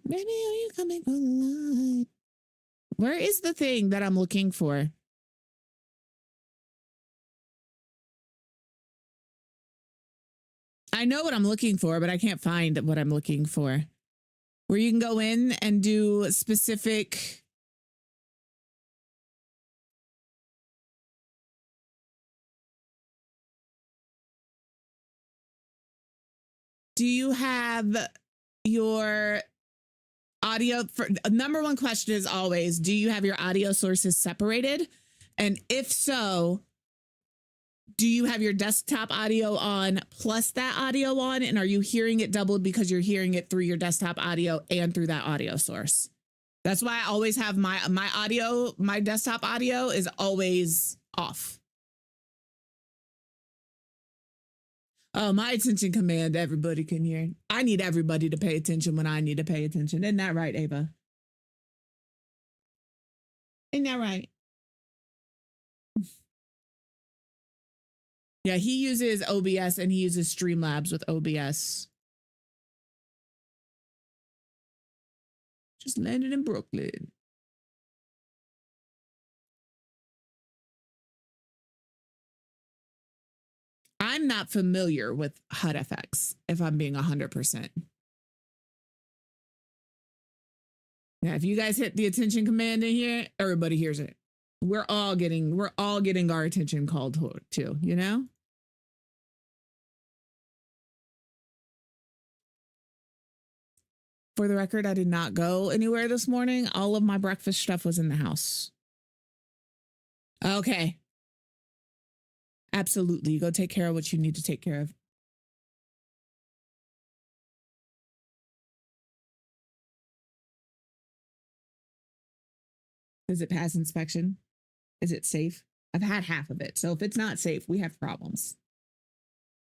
Baby, are you coming alive? Where is the thing that I'm looking for? I know what I'm looking for, but I can't find what I'm looking for. Where you can go in and do specific. Do you have your audio? For number one question is always, do you have your audio sources separated? And if so, do you have your desktop audio on plus that audio on? And are you hearing it doubled because you're hearing it through your desktop audio and through that audio source? That's why I always have my audio, my desktop audio is always off. Oh, my attention command, everybody can hear. I need everybody to pay attention when I need to pay attention. Isn't that right, Ava? Isn't that right? Yeah, he uses OBS and he uses Streamlabs with OBS. Just landed in Brooklyn. I'm not familiar with HUD effects, if I'm being 100%. Yeah, if you guys hit the attention command in here, everybody hears it. We're all getting our attention called to, you know? For the record, I did not go anywhere this morning. All of my breakfast stuff was in the house. Okay. Absolutely. Go take care of what you need to take care of. Does it pass inspection? Is it safe? I've had half of it. So if it's not safe, we have problems.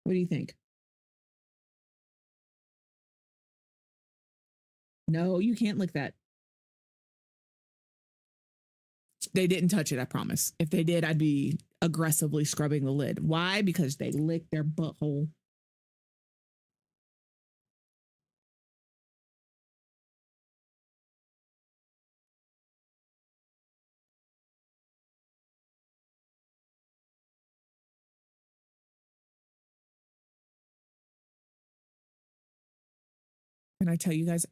What do you think? No, you can't lick that. They didn't touch it, I promise. If they did, I'd be aggressively scrubbing the lid. Why? Because they licked their butthole. Can I tell you guys?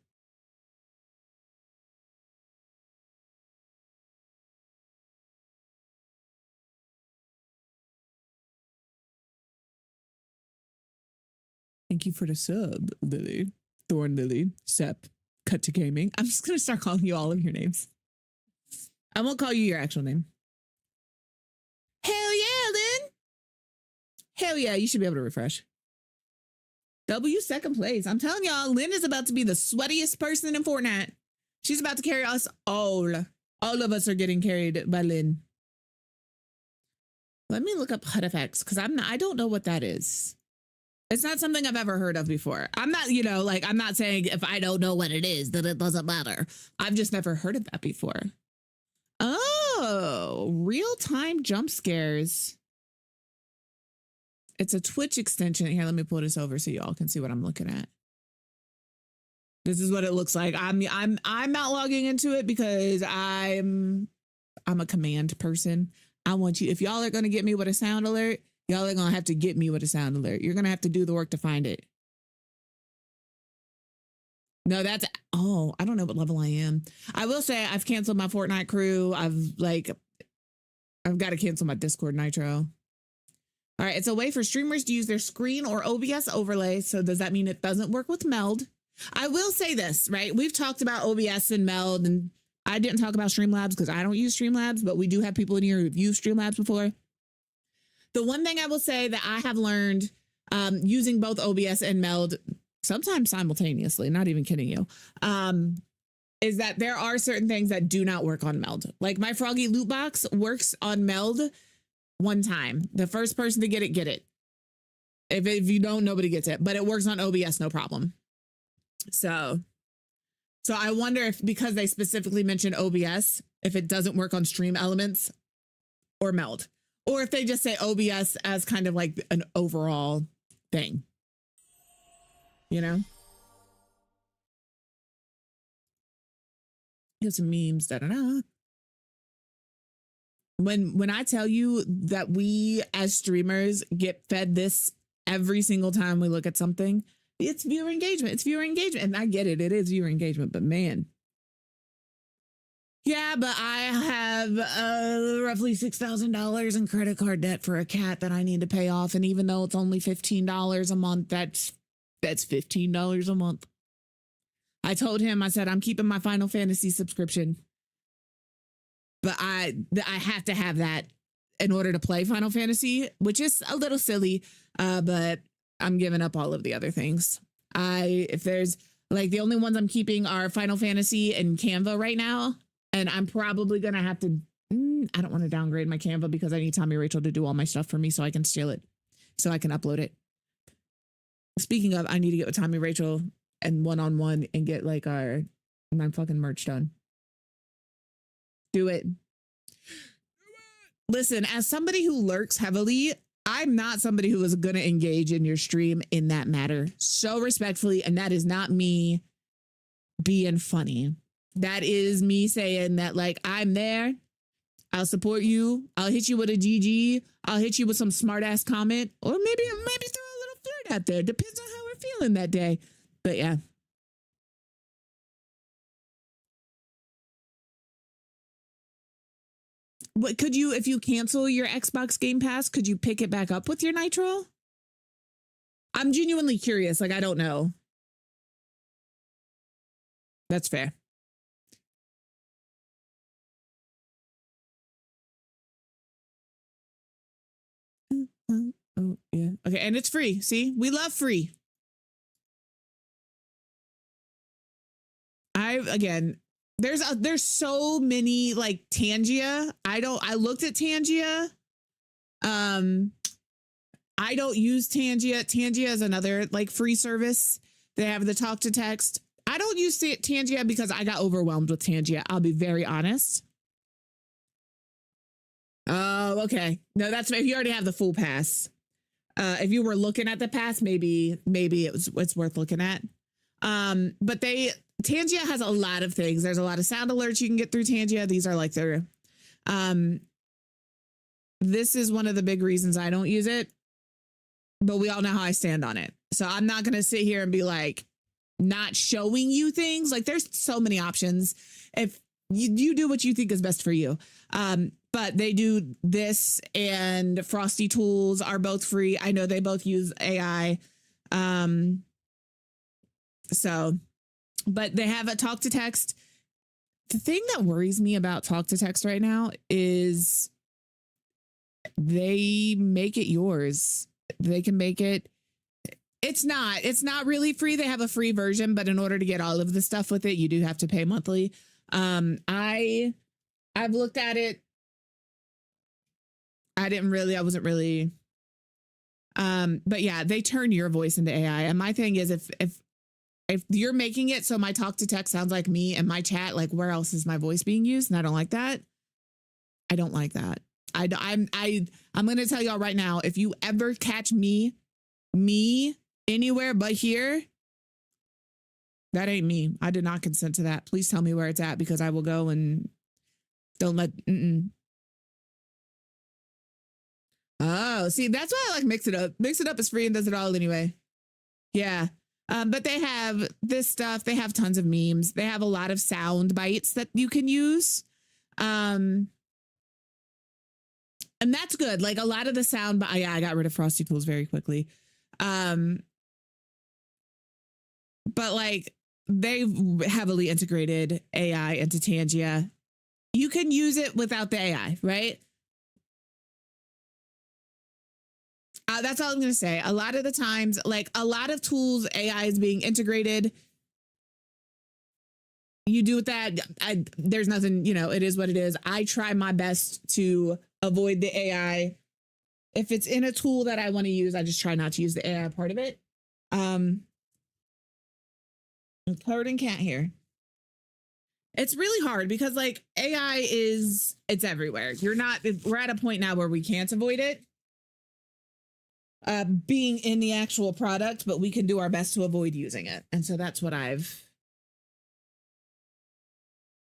Thank you for the sub, Lily. Thorn Lily. Sep. cut to gaming. I'm just going to start calling you all of your names. I won't call you your actual name. Hell yeah, Lynn. Hell yeah, you should be able to refresh. W second place. I'm telling y'all, Lynn is about to be the sweatiest person in Fortnite. She's about to carry us all. All of us are getting carried by Lynn. Let me look up HUD effects because I don't know what that is. It's not something I've ever heard of before. I'm not, you know, like I'm not saying if I don't know what it is, that it doesn't matter. I've just never heard of that before. Oh, real-time jump scares. It's a Twitch extension. Here, let me pull this over so y'all can see what I'm looking at. This is what it looks like. I'm not logging into it because I'm a command person. I want you, if y'all are going to get me with a sound alert, y'all are going to have to get me with a sound alert. You're going to have to do the work to find it. No, that's, oh, I don't know what level I am. I will say I've canceled my Fortnite crew. I've got to cancel my Discord Nitro. All right. It's a way for streamers to use their screen or OBS overlay. So does that mean it doesn't work with Meld? I will say this, right? We've talked about OBS and Meld, and I didn't talk about Streamlabs because I don't use Streamlabs, but we do have people in here who've used Streamlabs before. The one thing I will say that I have learned using both OBS and Meld, sometimes simultaneously, not even kidding you, is that there are certain things that do not work on Meld. Like my Froggy loot box works on Meld one time. The first person to get it. If you don't, nobody gets it, but it works on OBS, no problem. So I wonder if, because they specifically mentioned OBS, if it doesn't work on Stream Elements or Meld, or if they just say OBS as kind of like an overall thing, you know? Here's some memes, da-da-da. When I tell you that we as streamers get fed this every single time we look at something, it's viewer engagement. It's viewer engagement. And I get it. It is viewer engagement, but man. Yeah, but I have roughly $6,000 in credit card debt for a cat that I need to pay off. And even though it's only $15 a month, that's $15 a month. I told him, I said, I'm keeping my Final Fantasy subscription. But I have to have that in order to play Final Fantasy, which is a little silly, but I'm giving up all of the other things. If there's like the only ones I'm keeping are Final Fantasy and Canva right now. And I'm probably going to have to, I don't want to downgrade my Canva because I need Tommy Rachel to do all my stuff for me so I can steal it, so I can upload it. Speaking of, I need to get with Tommy Rachel and one-on-one and get like my fucking merch done. Do it. Listen, as somebody who lurks heavily, I'm not somebody who is going to engage in your stream in that matter. So respectfully, and that is not me being funny. That is me saying that, like, I'm there. I'll support you. I'll hit you with a GG. I'll hit you with some smart ass comment, or maybe throw a little flirt out there. Depends on how we're feeling that day. But yeah. What could you, if you cancel your Xbox Game Pass, could you pick it back up with your Nitro? I'm genuinely curious. Like, I don't know. That's fair. Oh, yeah. Okay. And it's free. See, we love free. There's so many like Tangia. I looked at Tangia. I don't use Tangia. Tangia is another like free service. They have the talk to text. I don't use Tangia because I got overwhelmed with Tangia. I'll be very honest. Oh, okay. No, that's if you already have the full pass. If you were looking at the pass, maybe it's worth looking at. But Tangia has a lot of things. There's a lot of sound alerts you can get through Tangia. These are like their, this is one of the big reasons I don't use it, but we all know how I stand on it. So I'm not going to sit here and be like, not showing you things. Like there's so many options. If you do what you think is best for you. But they do this, and Frosty Tools are both free. I know they both use AI. So But they have a talk to text. The thing that worries me about talk to text right now is they make it yours. They can make it. It's not really free. They have a free version, but in order to get all of the stuff with it, you do have to pay monthly. I've looked at it. I wasn't really. But yeah, they turn your voice into AI. And my thing is if you're making it so my talk to text sounds like me and my chat, like where else is my voice being used? And I don't like that. I don't like that. I'm going to tell y'all right now, if you ever catch me anywhere but here, that ain't me. I did not consent to that. Please tell me where it's at because I will go and don't let. Oh, see, that's why I like Mix It Up. Mix It Up is free and does it all anyway. Yeah. But they have this stuff. They have tons of memes. They have a lot of sound bites that you can use. And that's good. Like a lot of the sound, but yeah, I got rid of Frosty Pools very quickly. But like they've heavily integrated AI into Tangia. You can use it without the AI, right? That's all I'm going to say. A lot of the times, like a lot of tools, AI is being integrated. You do with that. There's nothing, it is what it is. I try my best to avoid the AI. If it's in a tool that I want to use, I just try not to use the AI part of it. Covered in cat hair. It's really hard because like AI it's everywhere. We're at a point now where we can't avoid it. Being in the actual product, but we can do our best to avoid using it. And so that's what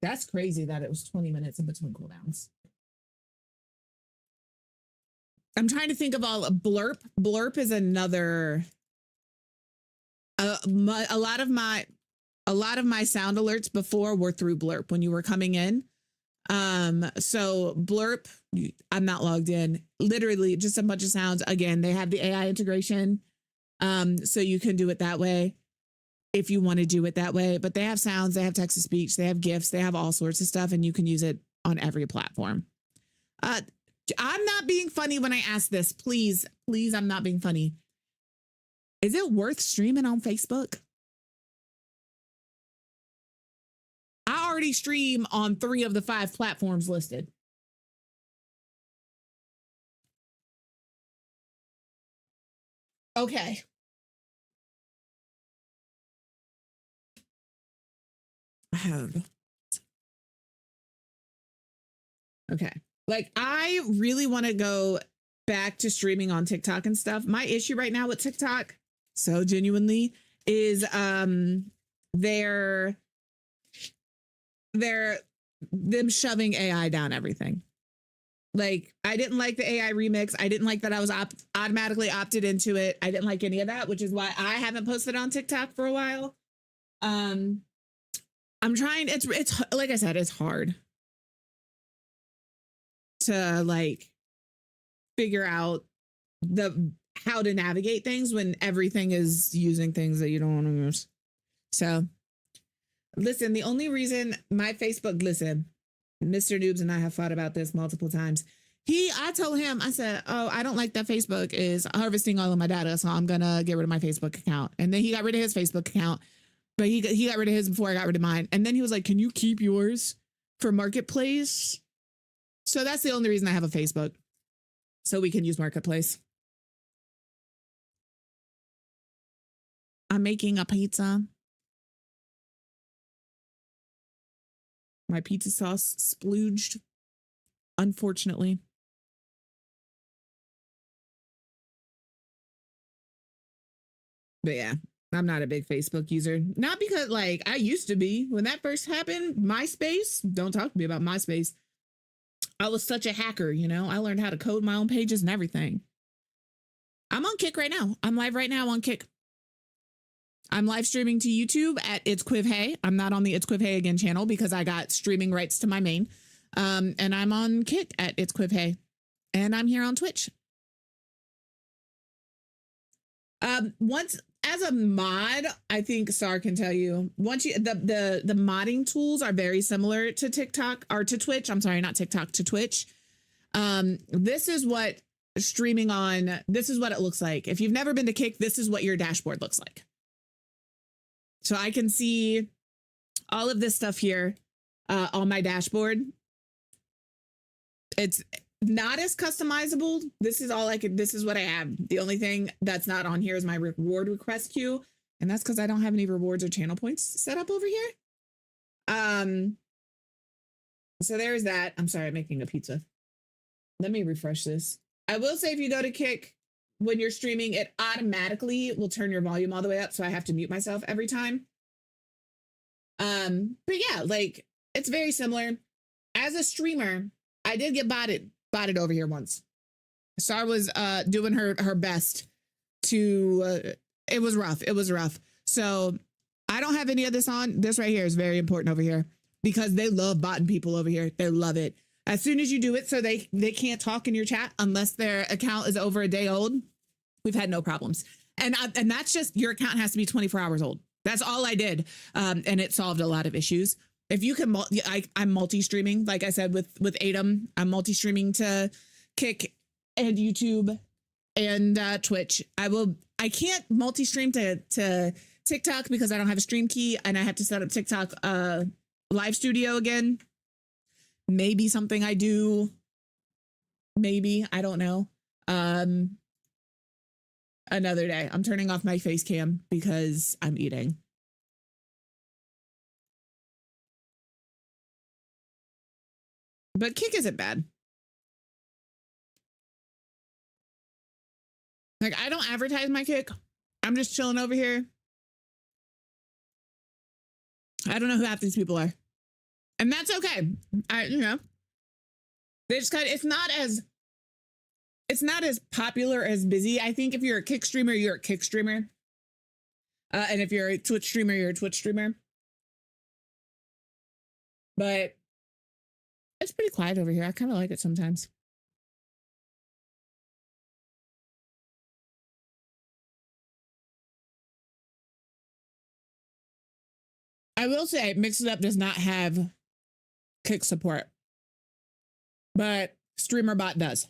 that's crazy that it was 20 minutes in between cooldowns. I'm trying to think of all Blurp. Blurp is another, a lot of my sound alerts before were through Blurp when you were coming in. So Blurp, I'm not logged in, literally just a bunch of sounds. Again, they have the AI integration. So you can do it that way if you want to do it that way, but they have sounds, they have text to speech, they have GIFs, they have all sorts of stuff, and you can use it on every platform. I'm not being funny when I ask this. Please, I'm not being funny. Is it worth streaming on Facebook? I already stream on 3 of the 5 platforms listed. Okay. Okay. Like, I really want to go back to streaming on TikTok and stuff. My issue right now with TikTok, so genuinely, is them shoving AI down everything. Like, I didn't like the AI remix. I didn't like that I was automatically opted into it. I didn't like any of that, which is why I haven't posted on TikTok for a while. I'm trying. It's like I said, it's hard to like figure out how to navigate things when everything is using things that you don't want to use. So listen, the only reason my Facebook, listen, Mr. Noobs and I have fought about this multiple times. I told him, I said, oh, I don't like that Facebook is harvesting all of my data, so I'm gonna get rid of my Facebook account. And then he got rid of his Facebook account, but he got rid of his before I got rid of mine. And then he was like, can you keep yours for Marketplace? So that's the only reason I have a Facebook, so we can use Marketplace. I'm making a pizza. My pizza sauce splooged, unfortunately. But yeah, I'm not a big Facebook user. Not because like I used to be. When that first happened, MySpace, don't talk to me about MySpace. I was such a hacker, I learned how to code my own pages and everything. I'm on Kick right now. I'm live right now on Kick. I'm live streaming to YouTube at ItsQuivHey. I'm not on the ItsQuivHey again channel because I got streaming rights to my main. And I'm on Kick at ItsQuivHey. And I'm here on Twitch. As as a mod, I think Star can tell you once you the modding tools are very similar to TikTok or to Twitch. I'm sorry, not TikTok, to Twitch. This is what streaming on, this is what it looks like. If you've never been to Kick, this is what your dashboard looks like. So I can see all of this stuff here on my dashboard. It's not as customizable. This is all I could, this is what I have. The only thing that's not on here is my reward request queue. And that's because I don't have any rewards or channel points set up over here. So there's that. I'm sorry, I'm making a pizza. Let me refresh this. I will say if you go to Kick, when you're streaming, it automatically will turn your volume all the way up. So I have to mute myself every time. But yeah, like it's very similar. As a streamer, I did get botted over here once. Star was doing her best to, it was rough. It was rough. So I don't have any of this on. This right here is very important over here because they love botting people over here. They love it. As soon as you do it so they can't talk in your chat unless their account is over a day old, we've had no problems. And that's just, your account has to be 24 hours old. That's all I did. And it solved a lot of issues. If you can, I'm multi-streaming, like I said, with Atom, I'm multi-streaming to Kick and YouTube and Twitch. I can't multi-stream to TikTok because I don't have a stream key and I have to set up TikTok live studio again. Maybe something I do. Maybe, I don't know. Another day. I'm turning off my face cam because I'm eating. But Kick isn't bad. Like, I don't advertise my Kick. I'm just chilling over here. I don't know who half these people are. And that's okay. They just kind of, it's not as popular as Busy. I think if you're a Kick streamer, you're a Kick streamer. And if you're a Twitch streamer, you're a Twitch streamer. But it's pretty quiet over here. I kind of like it sometimes. I will say Mix It Up does not have Kick support, but StreamerBot does.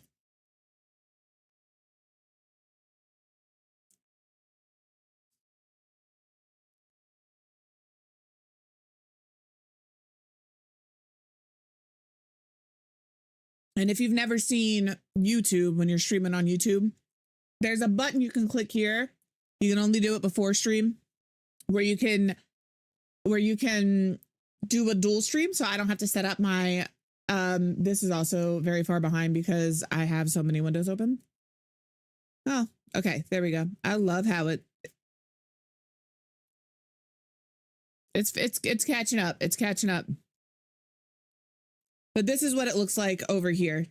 And if you've never seen YouTube, when you're streaming on YouTube, there's a button you can click here. You can only do it before stream, where you can do a dual stream. So I don't have to set up my, this is also very far behind because I have so many windows open. Oh, okay. There we go. I love how it's catching up. It's catching up. But this is what it looks like over here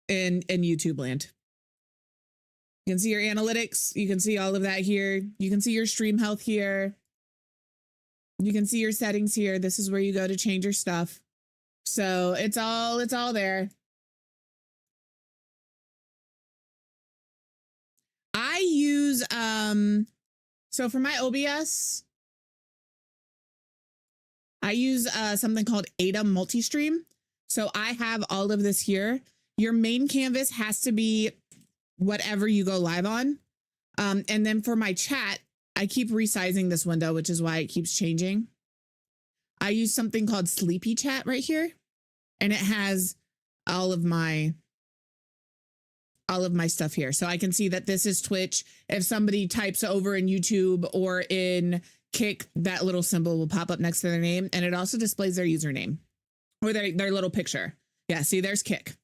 in YouTube land. You can see your analytics. You can see all of that here. You can see your stream health here. You can see your settings here. This is where you go to change your stuff. So it's all there. I use, so for my OBS, I use something called Atom Multistream. So I have all of this here. Your main canvas has to be whatever you go live on. And then for my chat, I keep resizing this window, which is why it keeps changing. I use something called Sleepy Chat right here. And it has all of my stuff here. So I can see that this is Twitch. If somebody types over in YouTube or in Kick, that little symbol will pop up next to their name. And it also displays their username or their little picture. Yeah, see, there's Kick.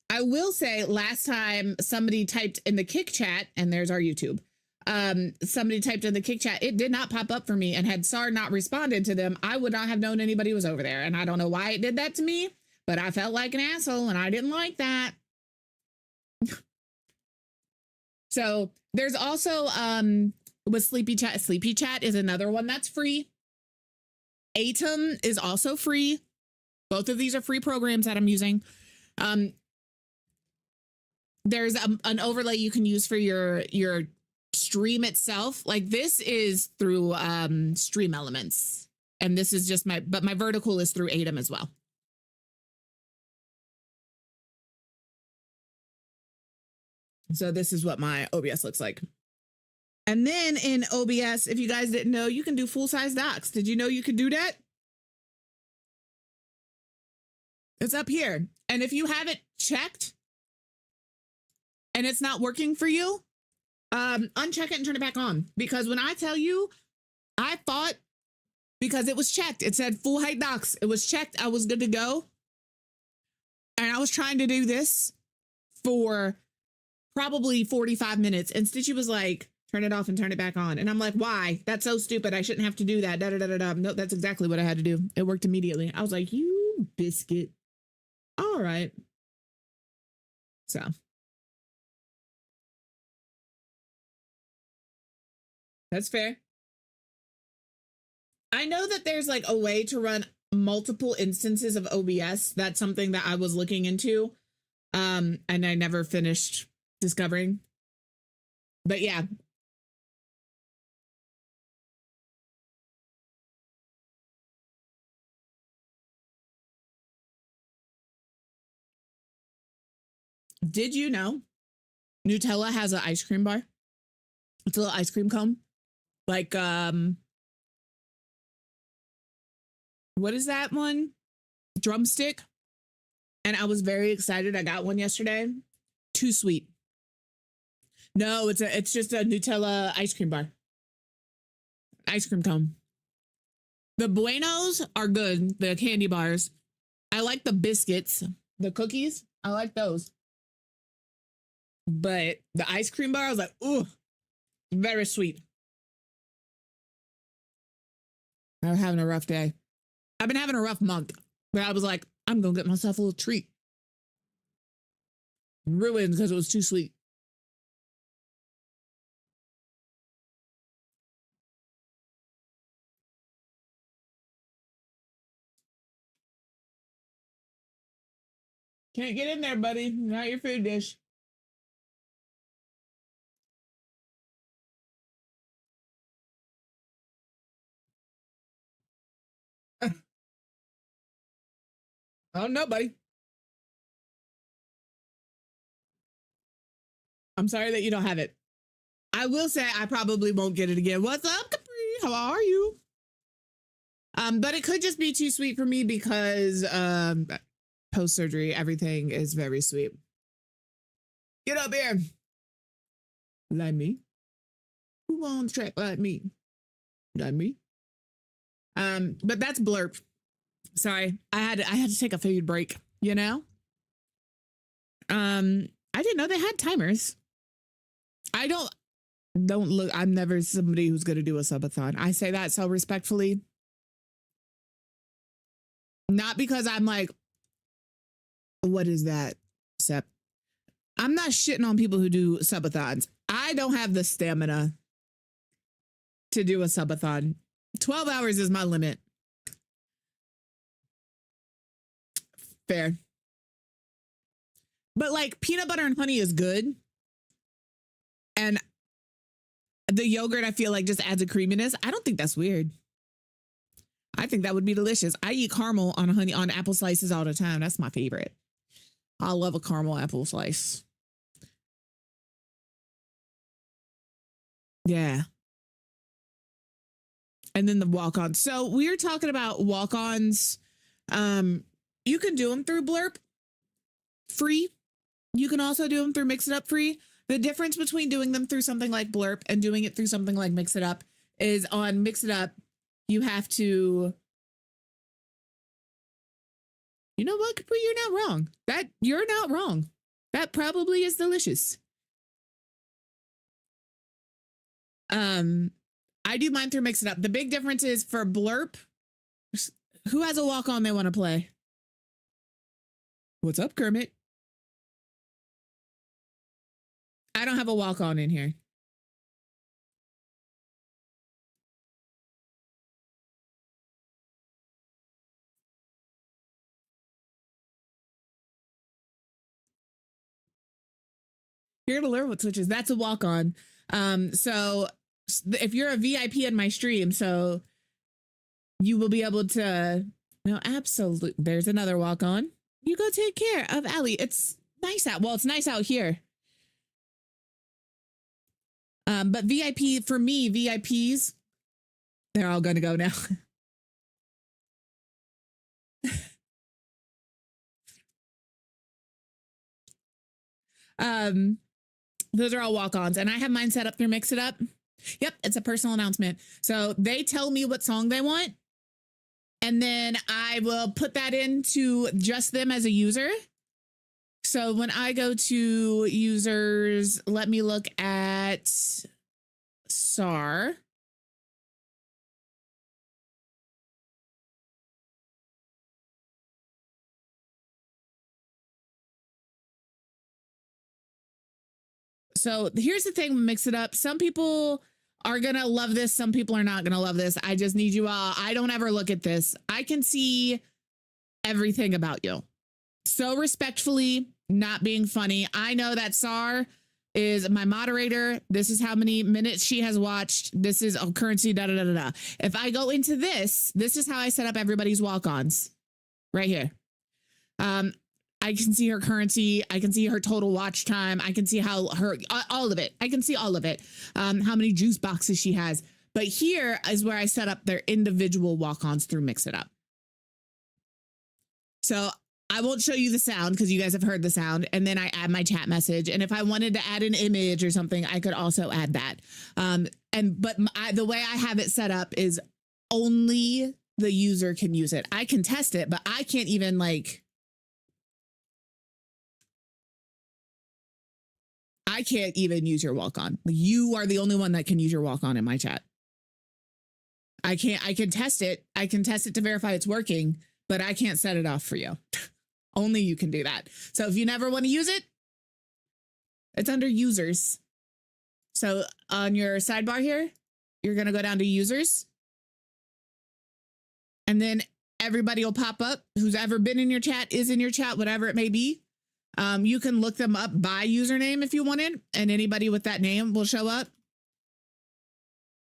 I will say last time somebody typed in the Kick chat, and there's our YouTube. Somebody typed in the Kick chat. It did not pop up for me. And had SAR not responded to them, I would not have known anybody was over there. And I don't know why it did that to me, but I felt like an asshole and I didn't like that. So there's also, with Sleepy Chat is another one that's free. Atom is also free. Both of these are free programs that I'm using. There's an overlay you can use for your stream itself, like this is through Stream Elements. And this is just but my vertical is through Atom as well. So this is what my OBS looks like. And then in OBS, if you guys didn't know, you can do full-size docs. Did you know you could do that? It's up here. And if you have it checked and it's not working for you, uncheck it and turn it back on. Because when I tell you, I thought, because it was checked, it said full height docs. It was checked. I was good to go. And I was trying to do this for probably 45 minutes. And Stitchy was like, turn it off and turn it back on. And I'm like, why? That's so stupid. I shouldn't have to do that. Da, da, da, da, da. No, that's exactly what I had to do. It worked immediately. I was like, you biscuit. All right. So. That's fair. I know that there's like a way to run multiple instances of OBS. That's something that I was looking into. And I never finished discovering. But yeah. Did you know Nutella has an ice cream bar? It's a little ice cream cone. Like, what is that one? Drumstick. And I was very excited. I got one yesterday. Too sweet. No, it's just a Nutella ice cream bar. Ice cream cone. The Buenos are good. The candy bars. I like the biscuits. The cookies. I like those. But the ice cream bar, I was like, ooh, very sweet. I was having a rough day. I've been having a rough month. But I was like, I'm going to get myself a little treat. Ruined because it was too sweet. Can't get in there, buddy. Not your food dish. Oh, no, buddy. I'm sorry that you don't have it. I will say I probably won't get it again. What's up, Capri? How are you? But it could just be too sweet for me because post-surgery, everything is very sweet. Get up here. Like me. Who on track like me? Like me. But that's Blurp. Sorry. I had to take a food break, you know? I didn't know they had timers. I don't look, I'm never somebody who's gonna do a subathon. I say that so respectfully. Not because I'm like, what is that, Sep? I'm not shitting on people who do subathons. I don't have the stamina to do a subathon. 12 hours is my limit. Fair. But like peanut butter and honey is good. And the yogurt, I feel like just adds a creaminess. I don't think that's weird. I think that would be delicious. I eat caramel on honey on apple slices all the time. That's my favorite. I love a caramel apple slice. Yeah. And then the walk-ons. So we're talking about walk-ons. You can do them through Blurp free. You can also do them through Mix It Up free. The difference between doing them through something like Blurp and doing it through something like Mix It Up is on Mix It Up, you have to, you know what, Capri, you're not wrong. You're not wrong. That probably is delicious. I do mine through Mix It Up. The big difference is for Blurp, who has a walk-on they want to play? What's up, Kermit? I don't have a walk-on in here. Here to learn what switches. That's a walk-on. So if you're a VIP in my stream, so you will be able to, no, absolutely. There's another walk on. You go take care of Allie. It's nice out. Well, it's nice out here. But VIP for me, VIPs, they're all going to go now. Those are all walk-ons, and I have mine set up through Mix It Up. Yep, it's a personal announcement. So they tell me what song they want, and then I will put that into just them as a user. So when I go to users, let me look at SAR. So here's the thing, Mix It Up. Some people are going to love this. Some people are not going to love this. I just need you all. I don't ever look at this. I can see everything about you. So respectfully, not being funny. I know that SAR is my moderator. This is how many minutes she has watched. This is currency, da, da, da, da, da. If I go into this is how I set up everybody's walk-ons right here. I can see her currency. I can see her total watch time. I can see how her, all of it. I can see all of it. How many juice boxes she has. But here is where I set up their individual walk-ons through Mix It Up. So I won't show you the sound because you guys have heard the sound. And then I add my chat message. And if I wanted to add an image or something, I could also add that. But the way I have it set up is only the user can use it. I can test it, but I can't even I can't even use your walk-on. You are the only one that can use your walk-on in my chat. I can test it. I can test it to verify it's working, but I can't set it off for you. Only you can do that. So if you never want to use it, it's under users. So on your sidebar here, you're going to go down to users. And then everybody will pop up. Who's ever been in your chat is in your chat, whatever it may be. You can look them up by username if you wanted, and anybody with that name will show up.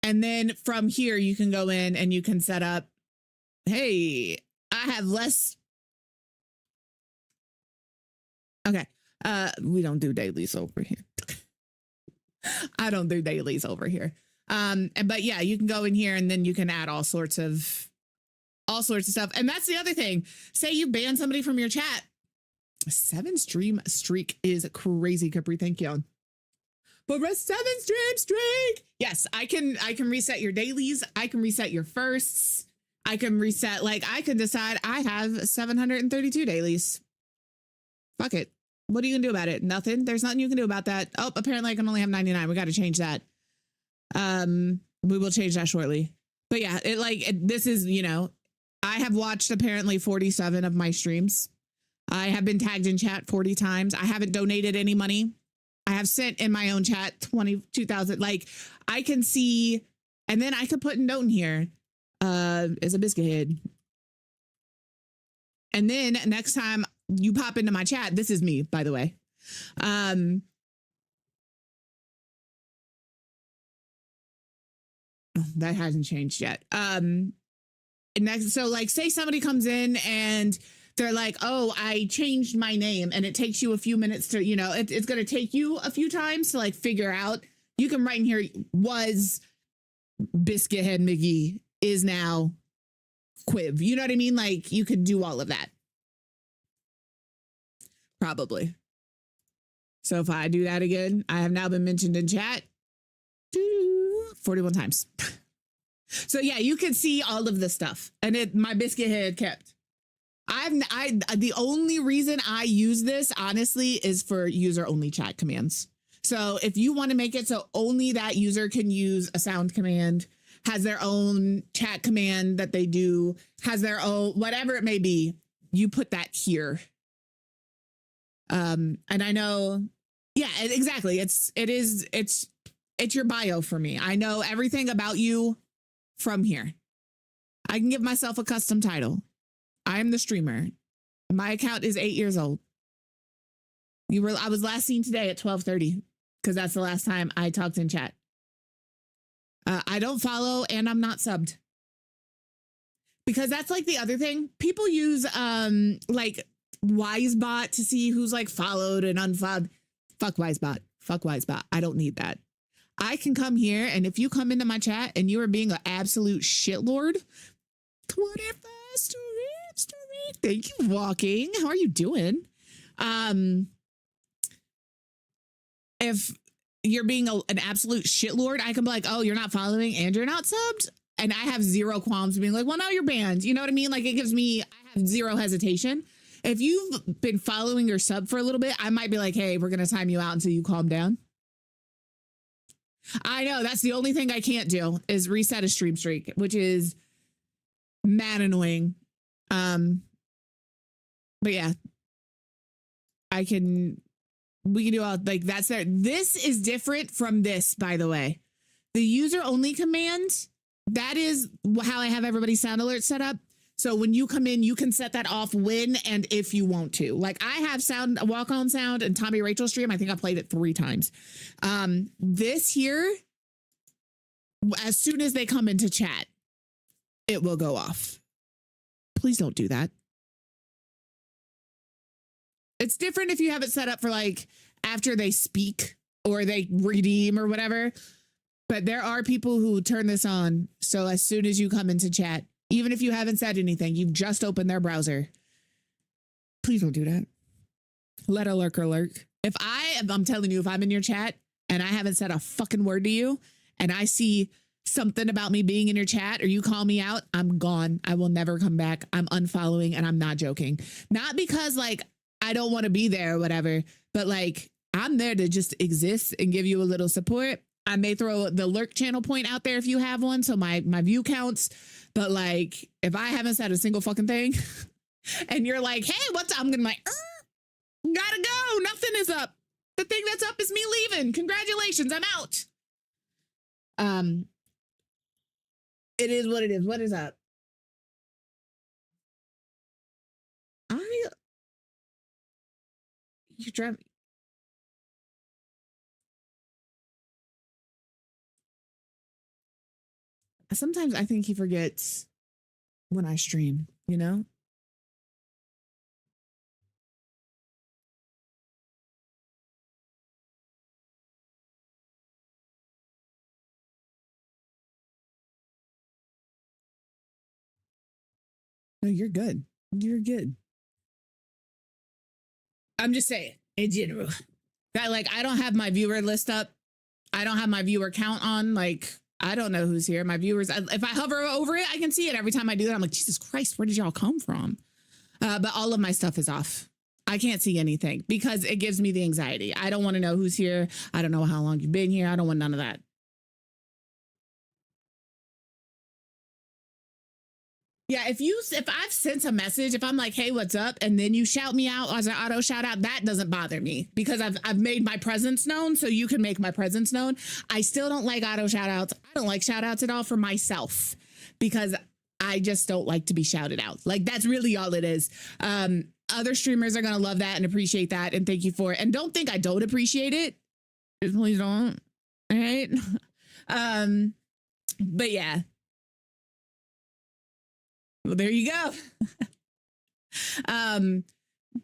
And then from here, you can go in and you can set up, hey, I have less. Okay. We don't do dailies over here. I don't do dailies over here. But yeah, you can go in here and then you can add all sorts of stuff. And that's the other thing. Say you ban somebody from your chat. A 7 stream streak is crazy, Capri. Thank you. For a 7 stream streak. Yes, I can reset your dailies. I can reset your firsts. I can reset, I can decide I have 732 dailies. Fuck it. What are you gonna do about it? Nothing. There's nothing you can do about that. Oh, apparently I can only have 99. We got to change that. We will change that shortly. But yeah, this is, I have watched apparently 47 of my streams. I have been tagged in chat 40 times. I haven't donated any money. I have sent in my own chat 22,000. I can see, and then I could put a note in here. Is a biscuit head. And then next time you pop into my chat, this is me, by the way. That hasn't changed yet. Next, so say somebody comes in and they're like, oh, I changed my name, and it takes you a few minutes to, it's going to take you a few times to figure out. You can write in here, was Biscuit Head McGee, is now Quiv. You know what I mean? You could do all of that. Probably. So if I do that again, I have now been mentioned in chat 41 times. So yeah, you can see all of this stuff, and my biscuit head kept. The only reason I use this, honestly, is for user only chat commands. So if you want to make it so only that user can use a sound command, has their own chat command that they do, has their own, whatever it may be, you put that here. And I know, yeah, exactly. It's your bio for me. I know everything about you from here. I can give myself a custom title. I am the streamer. My account is 8 years old. I was last seen today at 12:30. because that's the last time I talked in chat. I don't follow and I'm not subbed. Because that's like the other thing. People use like Wisebot to see who's like followed and unfollowed. Fuck Wisebot. Fuck Wisebot. I don't need that. I can come here, and if you come into my chat and you are being an absolute shitlord, 21st story. Thank you, Walking. How are you doing? If you're being an absolute shitlord, I can be like, oh, you're not following and you're not subbed. And I have zero qualms being like, well, now you're banned. You know what I mean? Like it gives me, I have zero hesitation. If you've been following your sub for a little bit, I might be like, hey, we're going to time you out until you calm down. I know that's the only thing I can't do is reset a stream streak, which is mad annoying. But yeah, we can do all like that's there. This is different from this, by the way. The user only command, that is how I have everybody's sound alert set up. So when you come in, you can set that off when and if you want to. Like I have sound, walk on sound and Tommy Rachel stream. I think I played it 3 times. This here, as soon as they come into chat, it will go off. Please don't do that. It's different if you have it set up for like after they speak or they redeem or whatever. But there are people who turn this on. So as soon as you come into chat, even if you haven't said anything, you've just opened their browser. Please don't do that. Let a lurker lurk. I'm telling you, if I'm in your chat and I haven't said a fucking word to you and I see something about me being in your chat or you call me out, I'm gone. I will never come back. I'm unfollowing and I'm not joking. Not because like I don't want to be there or whatever, but like I'm there to just exist and give you a little support. I may throw the lurk channel point out there if you have one, so my view counts. But like, if I haven't said a single fucking thing, and you're like, "Hey, what's up?" I'm gonna be like, "Gotta go. Nothing is up. The thing that's up is me leaving. Congratulations, I'm out." It is what it is. What is up? You're driving. Sometimes I think he forgets when I stream, you know? No, you're good. You're good. I'm just saying, in general. That like I don't have my viewer list up. I don't have my viewer count on. Like, I don't know who's here. My viewers, if I hover over it, I can see it. Every time I do that, I'm like, Jesus Christ, where did y'all come from? But all of my stuff is off. I can't see anything because it gives me the anxiety. I don't want to know who's here. I don't know how long you've been here. I don't want none of that. Yeah, if I've sent a message, if I'm like, hey, what's up? And then you shout me out as an auto shout out, that doesn't bother me because I've made my presence known. So you can make my presence known. I still don't like auto shout outs. I don't like shout outs at all for myself because I just don't like to be shouted out. Like that's really all it is. Other streamers are going to love that and appreciate that. And thank you for it. And don't think I don't appreciate it. Please don't. All right. But yeah. Well, there you go.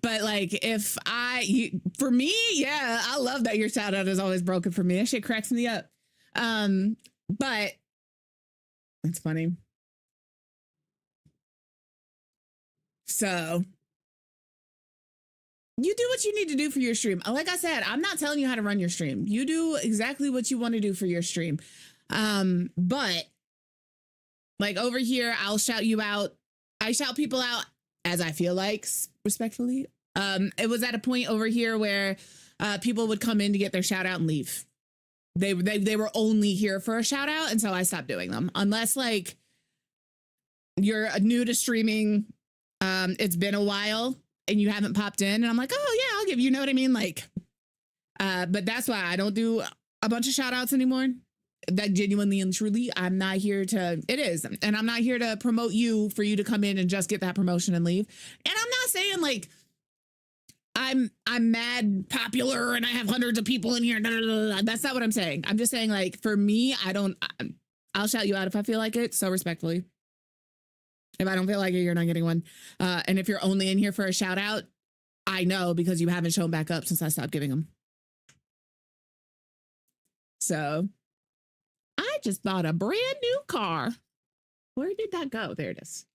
But like if for me, yeah, I love that your shout out is always broken for me. That shit cracks me up. But it's funny. So you do what you need to do for your stream. Like I said, I'm not telling you how to run your stream. You do exactly what you want to do for your stream. But like over here, I'll shout you out. I shout people out as I feel like, respectfully. It was at a point over here where people would come in to get their shout out and leave. They were only here for a shout out. And so I stopped doing them unless like you're new to streaming. It's been a while and you haven't popped in and I'm like, oh yeah, I'll give you know what I mean? Like, but that's why I don't do a bunch of shout outs anymore. That genuinely and truly, I'm not here to, it is. And I'm not here to promote you for you to come in and just get that promotion and leave. And I'm not saying like, I'm mad popular and I have hundreds of people in here. That's not what I'm saying. I'm just saying, like, for me, I'll shout you out if I feel like it, so respectfully. If I don't feel like it, you're not getting one. And if you're only in here for a shout out, I know because you haven't shown back up since I stopped giving them. So I just bought a brand new car. Where did that go? There it is.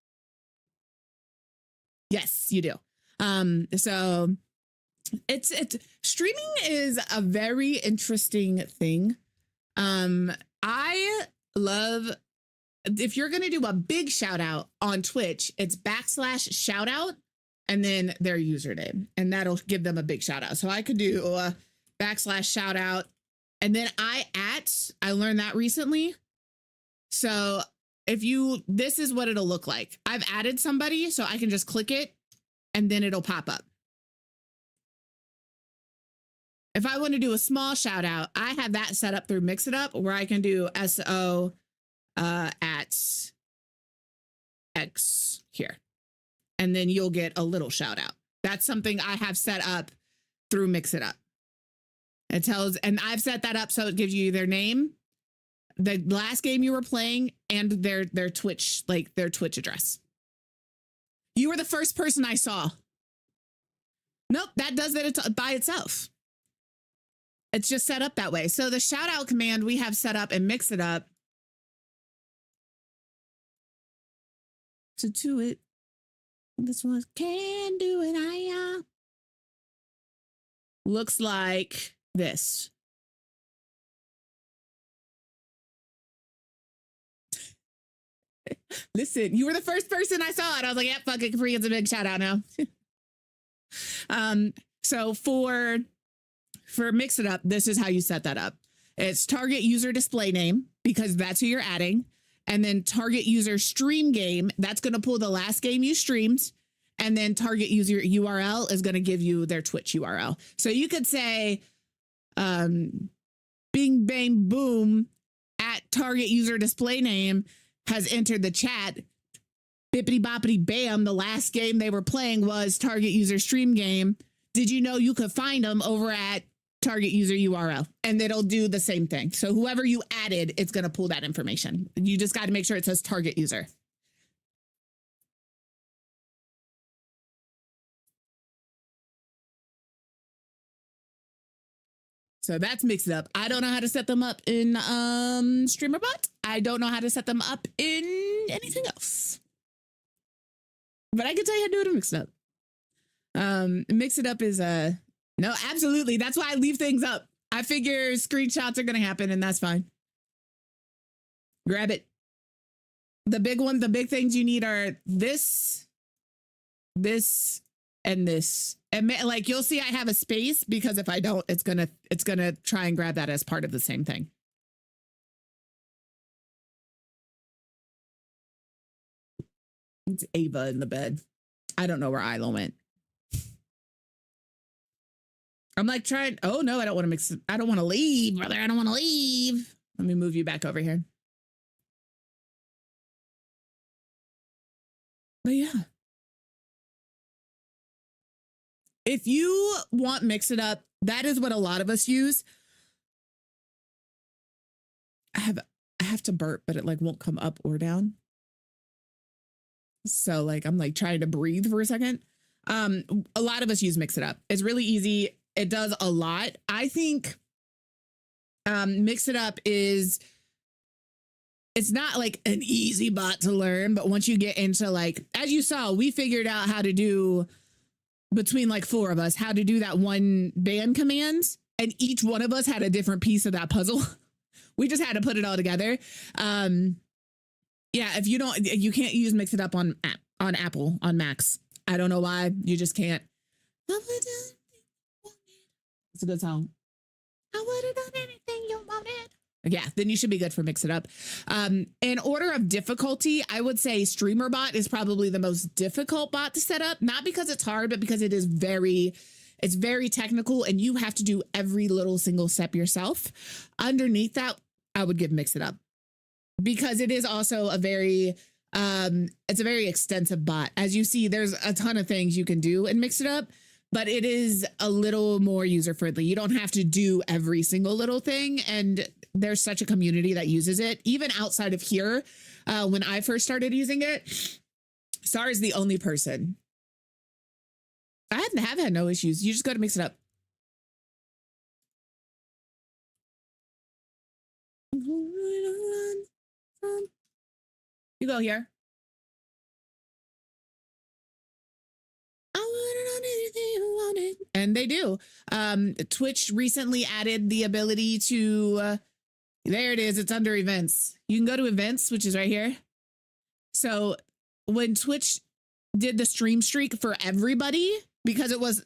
Yes, you do. So it's streaming is a very interesting thing. I love, if you're going to do a big shout out on Twitch, it's /shout out and then their username, and that'll give them a big shout out. So I could do a /shout out and then I learned that recently. So this is what it'll look like. I've added somebody, so I can just click it and then it'll pop up. If I want to do a small shout out, I have that set up through Mix It Up where I can do SO at X here. And then you'll get a little shout out. That's something I have set up through Mix It Up. It tells, and I've set that up so it gives you their name, the last game you were playing, and their Twitch, like their Twitch address. You were the first person I saw. Nope, that does that by itself. It's just set up that way. So the shout out command we have set up and Mix It Up to do it. This one can do it. Looks like this. Listen, you were the first person I saw it. I was like, yeah, fuck it. Capri gets a big shout out now. So for Mix It Up, this is how you set that up. It's target user display name, because that's who you're adding. And then target user stream game. That's going to pull the last game you streamed. And then target user URL is going to give you their Twitch URL. So you could say, bing, bang, boom, at target user display name has entered the chat. Bippity boppity bam. The last game they were playing was target user stream game. Did you know you could find them over at target user URL? And it'll do the same thing. So whoever you added, it's going to pull that information. You just got to make sure it says target user. So that's Mix It Up. I don't know how to set them up in StreamerBot. I don't know how to set them up in anything else. But I can tell you how to do it in Mix It Up. Mix It Up is no, absolutely. That's why I leave things up. I figure screenshots are going to happen and that's fine. Grab it. The big things you need are this, and this. And like you'll see I have a space because if I don't, it's gonna try and grab that as part of the same thing. It's Ava in the bed. I don't know where Isla went. I'm like trying. Oh no, I don't want to mix. I don't want to leave, brother. I don't want to leave. Let me move you back over here. But yeah. If you want Mix It Up, that is what a lot of us use. I have to burp, but it like won't come up or down. So like I'm like trying to breathe for a second. A lot of us use Mix It Up. It's really easy. It does a lot. I think Mix It Up it's not like an easy bot to learn, but once you get into like, as you saw, we figured out how to do between like 4 of us, how to do that one ban command, and each one of us had a different piece of that puzzle. We just had to put it all together. Yeah, if you can't use Mix It Up on Apple, on Macs. I don't know why, you just can't. It's a good song. I would have done anything you wanted. Yeah, then you should be good for Mix It Up. In order of difficulty, I would say StreamerBot is probably the most difficult bot to set up. Not because it's hard, but because it's very technical and you have to do every little single step yourself. Underneath that, I would give Mix It Up because it is also a very extensive bot. As you see, there's a ton of things you can do in Mix It Up, but it is a little more user friendly. You don't have to do every single little thing. And there's such a community that uses it. Even outside of here, when I first started using it, Star is the only person. I have had no issues. You just got to mix it up. You go here. I want it on anything you want it. And they do. Twitch recently added the ability to, there it is. It's under events. You can go to events, which is right here. So when Twitch did the stream streak for everybody, because it was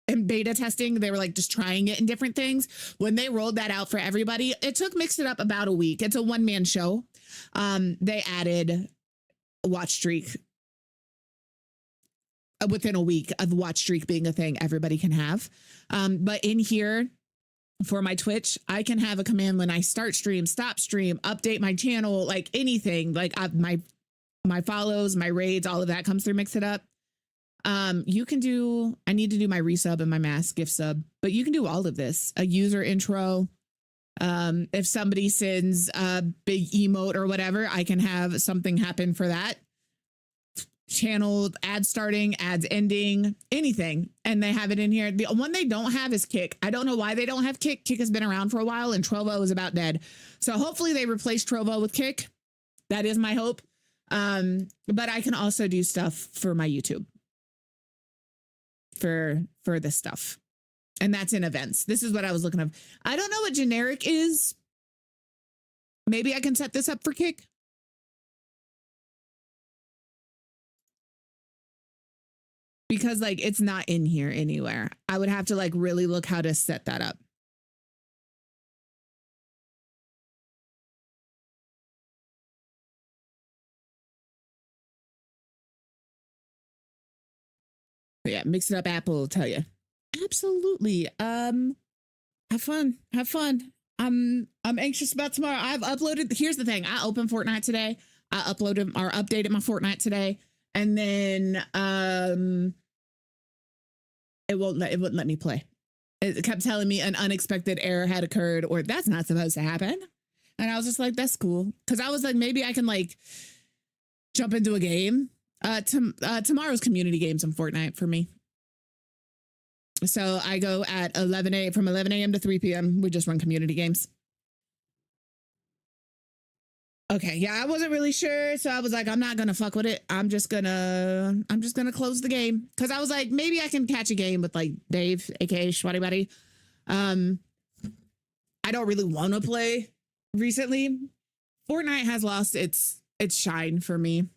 in beta testing, they were like just trying it in different things. When they rolled that out for everybody, it took Mix It Up about a week. It's a one-man show. They added a watch streak within a week of watch streak being a thing everybody can have. But in here for my Twitch, I can have a command when I start stream, stop stream, update my channel, like anything, like my follows, my raids, all of that comes through Mix It Up. You can do, I need to do my resub and my mass gift sub, but you can do all of this, a user intro. If somebody sends a big emote or whatever, I can have something happen for that. Channel ads starting, ads ending, anything. And they have it in here. The one they don't have is Kick. I don't know why they don't have Kick. Kick has been around for a while and Trovo is about dead. So hopefully they replace Trovo with Kick. That is my hope. But I can also do stuff for my YouTube. For this stuff. And that's in events. This is what I was looking of. I don't know what generic is. Maybe I can set this up for Kick. Because like it's not in here anywhere. I would have to like really look how to set that up. But yeah, Mix It Up Apple will tell you. Absolutely. Have fun. Have fun. I'm anxious about tomorrow. I've uploaded. Here's the thing. I opened Fortnite today. I uploaded or updated my Fortnite today. And then it wouldn't let me play. It kept telling me an unexpected error had occurred or that's not supposed to happen. And I was just like, that's cool. Because I was like, maybe I can like jump into a game. Tomorrow's community games in Fortnite for me. So I go at 11 a.m. from 11 a.m. to 3 p.m. We just run community games. Okay, yeah, I wasn't really sure, so I was like, I'm not gonna fuck with it. I'm just gonna close the game because I was like, maybe I can catch a game with like Dave, aka Schwatty Buddy. I don't really want to play recently. Fortnite has lost its shine for me.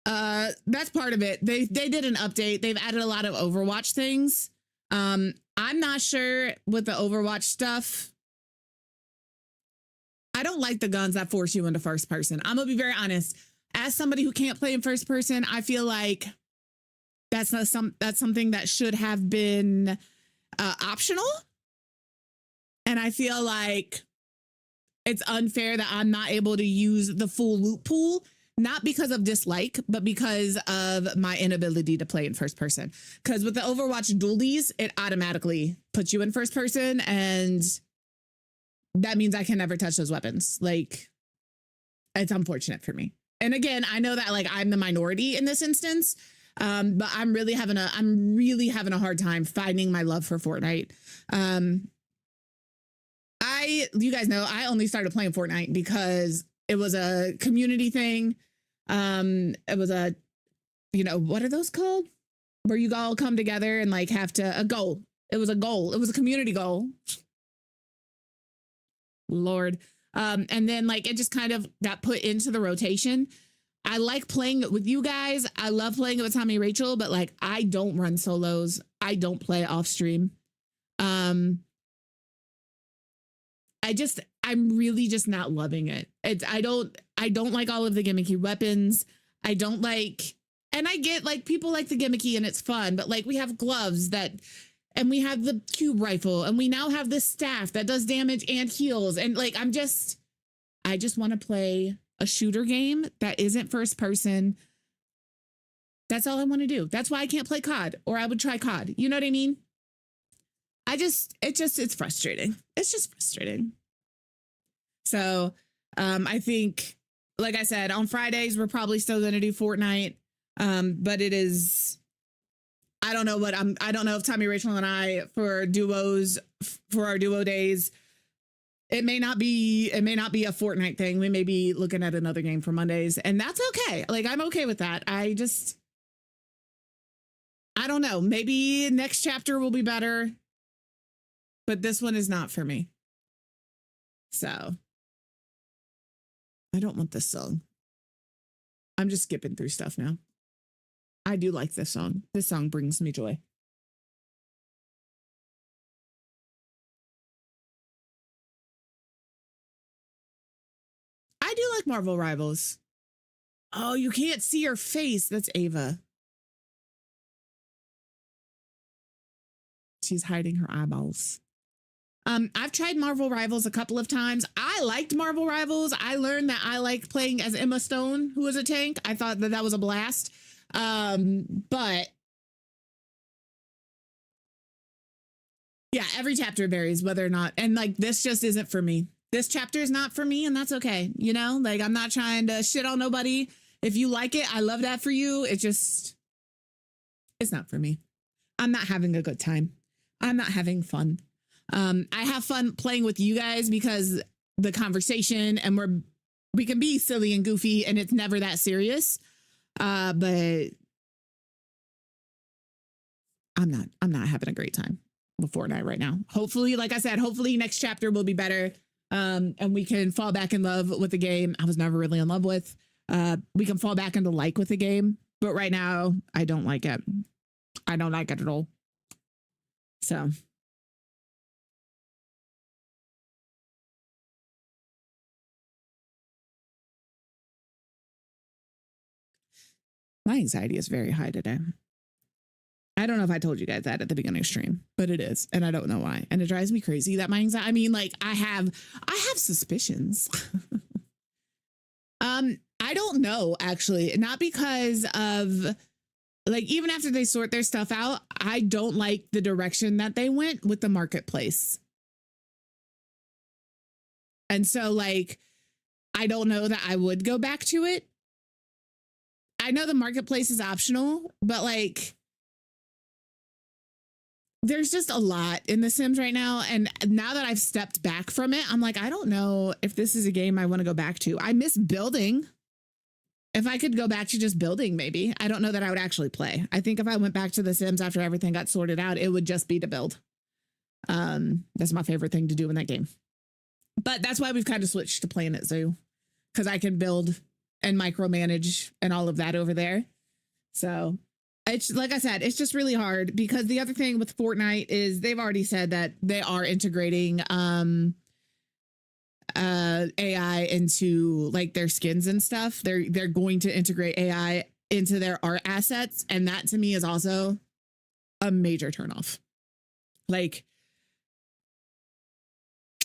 That's part of it. They did an update. They've added a lot of Overwatch things. I'm not sure with the Overwatch stuff. I don't like the guns that force you into first person. I'm gonna be very honest. As somebody who can't play in first person, I feel like that's something that should have been optional. And I feel like it's unfair that I'm not able to use the full loot pool. Not because of dislike, but because of my inability to play in first person. Because with the Overwatch dualies, it automatically puts you in first person. And that means I can never touch those weapons. Like, it's unfortunate for me. And again, I know that like I'm the minority in this instance. But I'm really having a hard time finding my love for Fortnite. You guys know, I only started playing Fortnite because it was a community thing. It was a, what are those called? Where you all come together and like have to, a goal. It was a goal. It was a community goal. Lord. And then like, it just kind of got put into the rotation. I like playing it with you guys. I love playing it with Tommy and Rachel, but like, I don't run solos. I don't play off stream. I'm really just not loving it. I don't like all of the gimmicky weapons. I don't like, and I get like people like the gimmicky and it's fun, but like we have gloves and we have the cube rifle and we now have this staff that does damage and heals. And like, I just want to play a shooter game that isn't first person, That's all I want to do. That's why I can't play COD, or I would try COD. You know what I mean? It's frustrating. It's just frustrating. So I think, like I said, on Fridays, we're probably still going to do Fortnite. But it is, I don't know if Tommy, Rachel, and I for our duo days, it may not be a Fortnite thing. We may be looking at another game for Mondays, and that's okay. Like, I'm okay with that. I don't know. Maybe next chapter will be better, but this one is not for me. So I don't want this song. I'm just skipping through stuff now. I do like this song. This song brings me joy. I do like Marvel Rivals. Oh, you can't see her face. That's Ava. She's hiding her eyeballs. I've tried Marvel Rivals a couple of times. I liked Marvel Rivals. I learned that I liked playing as Emma Stone, who was a tank. I thought that was a blast. But yeah, every chapter varies whether or not, and like, this just isn't for me. This chapter is not for me, and that's okay. You know, like, I'm not trying to shit on nobody. If you like it, I love that for you. It's not for me. I'm not having a good time. I'm not having fun. I have fun playing with you guys because the conversation, and we can be silly and goofy, and it's never that serious. But I'm not having a great time with Fortnite right now. Hopefully, like I said, hopefully next chapter will be better. And we can fall back in love with the game I was never really in love with. We can fall back into like with the game, but right now I don't like it. I don't like it at all. So my anxiety is very high today. I don't know if I told you guys that at the beginning of stream, but it is, and I don't know why. And it drives me crazy that my anxiety, I mean, like, I have suspicions. I don't know, actually, not because of, like, even after they sort their stuff out, I don't like the direction that they went with the marketplace. And so, like, I don't know that I would go back to it. I know the marketplace is optional, but like, there's just a lot in The Sims right now. And now that I've stepped back from it, I'm like, I don't know if this is a game I want to go back to. I miss building. If I could go back to just building, maybe. I don't know that I would actually play. I think if I went back to The Sims after everything got sorted out, it would just be to build. That's my favorite thing to do in that game. But that's why we've kind of switched to Planet Zoo, because I can build and micromanage and all of that over there. So it's, like I said, it's just really hard, because the other thing with Fortnite is they've already said that they are integrating AI into like their skins and stuff. They're going to integrate AI into their art assets, and that to me is also a major turnoff. Like,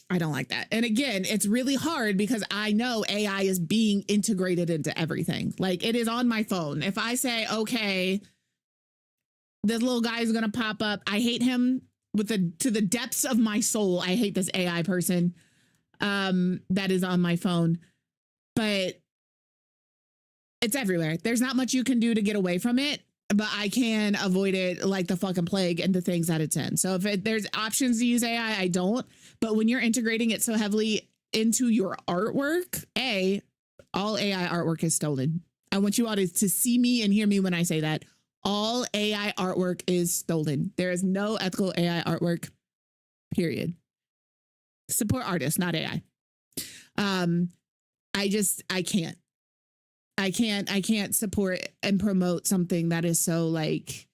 I don't like that. And again, it's really hard because I know AI is being integrated into everything. Like, it is on my phone. If I say, okay, this little guy is going to pop up, I hate him to the depths of my soul. I hate this AI person that is on my phone, but it's everywhere. There's not much you can do to get away from it, but I can avoid it like the fucking plague and the things that it's in. So if there's options to use AI, I don't. But when you're integrating it so heavily into your artwork, all AI artwork is stolen. I want you all to see me and hear me when I say that. All AI artwork is stolen. There is no ethical AI artwork, period. Support artists, not AI. I can't support and promote something that is so like,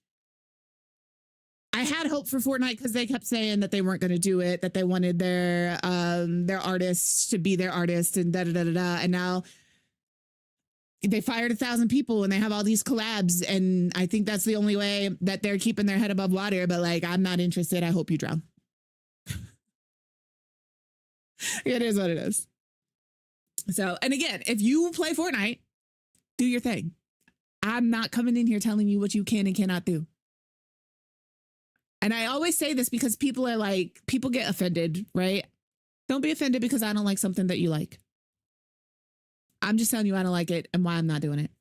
I had hope for Fortnite because they kept saying that they weren't going to do it, that they wanted their artists to be their artists and da-da-da-da-da. And now they fired 1,000 people and they have all these collabs. And I think that's the only way that they're keeping their head above water. But like, I'm not interested. I hope you drown. It is what it is. So, and again, if you play Fortnite, do your thing. I'm not coming in here telling you what you can and cannot do. And I always say this because people are like, people get offended, right? Don't be offended because I don't like something that you like. I'm just telling you I don't like it and why I'm not doing it.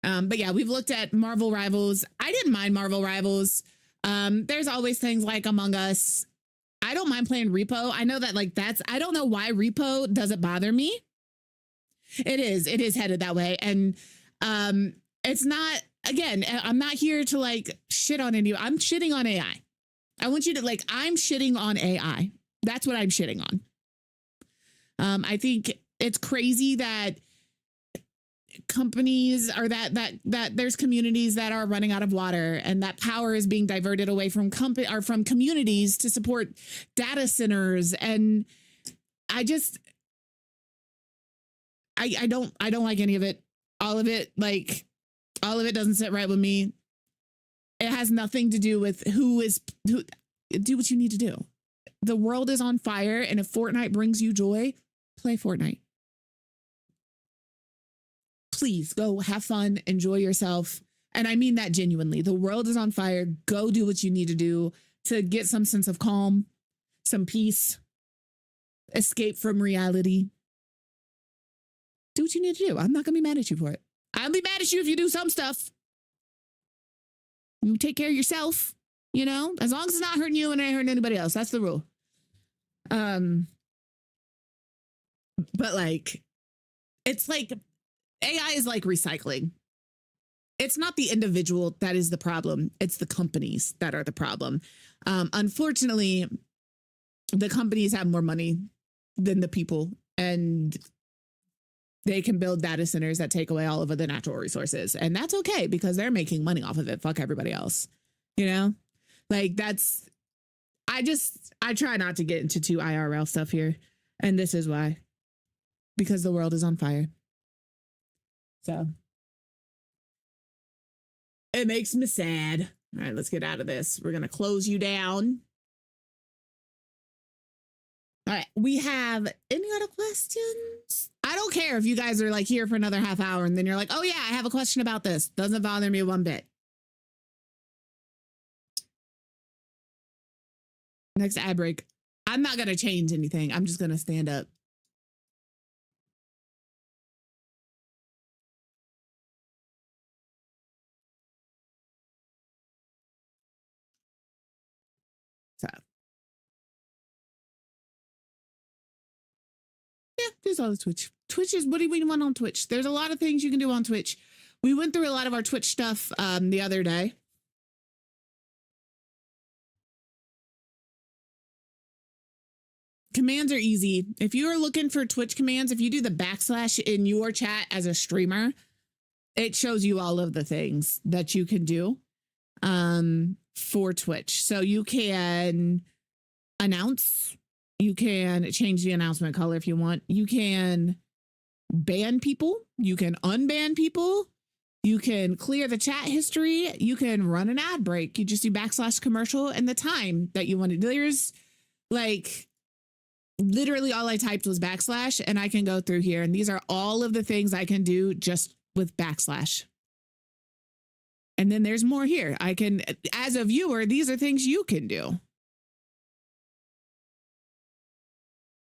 But yeah, we've looked at Marvel Rivals. I didn't mind Marvel Rivals. There's always things like Among Us. I don't mind playing Repo. I know that like I don't know why Repo doesn't bother me. It is headed that way. And it's not, again, I'm not here to like shit on any, I'm shitting on AI. I want you to like, I'm shitting on AI. That's what I'm shitting on. I think it's crazy that companies are that there's communities that are running out of water and that power is being diverted away from from communities to support data centers. And I don't like any of it. All of it doesn't sit right with me. It has nothing to do with who. Do what you need to do. The world is on fire, and if Fortnite brings you joy, play Fortnite. Please go have fun, enjoy yourself. And I mean that genuinely. The world is on fire. Go do what you need to do to get some sense of calm, some peace, escape from reality. Do what you need to do. I'm not going to be mad at you for it. I'll be mad at you if you do some stuff. You take care of yourself, you know, as long as it's not hurting you and it ain't hurting anybody else. That's the rule. But like, it's like AI is like recycling. It's not the individual that is the problem. It's the companies that are the problem. Unfortunately, the companies have more money than the people, and they can build data centers that take away all of the natural resources. And that's okay because they're making money off of it. Fuck everybody else. You know, like I try not to get into too IRL stuff here. And this is why, because the world is on fire. So it makes me sad. All right, let's get out of this. We're going to close you down. All right, we have any other questions? I don't care if you guys are like here for another half hour and then you're like, oh yeah, I have a question about this. Doesn't bother me one bit. Next ad break. I'm not going to change anything. I'm just going to stand up. So. Yeah, there's all the Twitch. Twitch is, what do we want on Twitch? There's a lot of things you can do on Twitch. We went through a lot of our Twitch stuff the other day. Commands are easy. If you are looking for Twitch commands, if you do the / in your chat as a streamer, it shows you all of the things that you can do for Twitch. So you can announce, you can change the announcement color if you want. You can ban people. You can unban people. You can clear the chat history. You can run an ad break. You just do / commercial and the time that you want to. There's like literally all I typed was / and I can go through here. And these are all of the things I can do just with /. And then there's more here. I can, as a viewer, these are things you can do.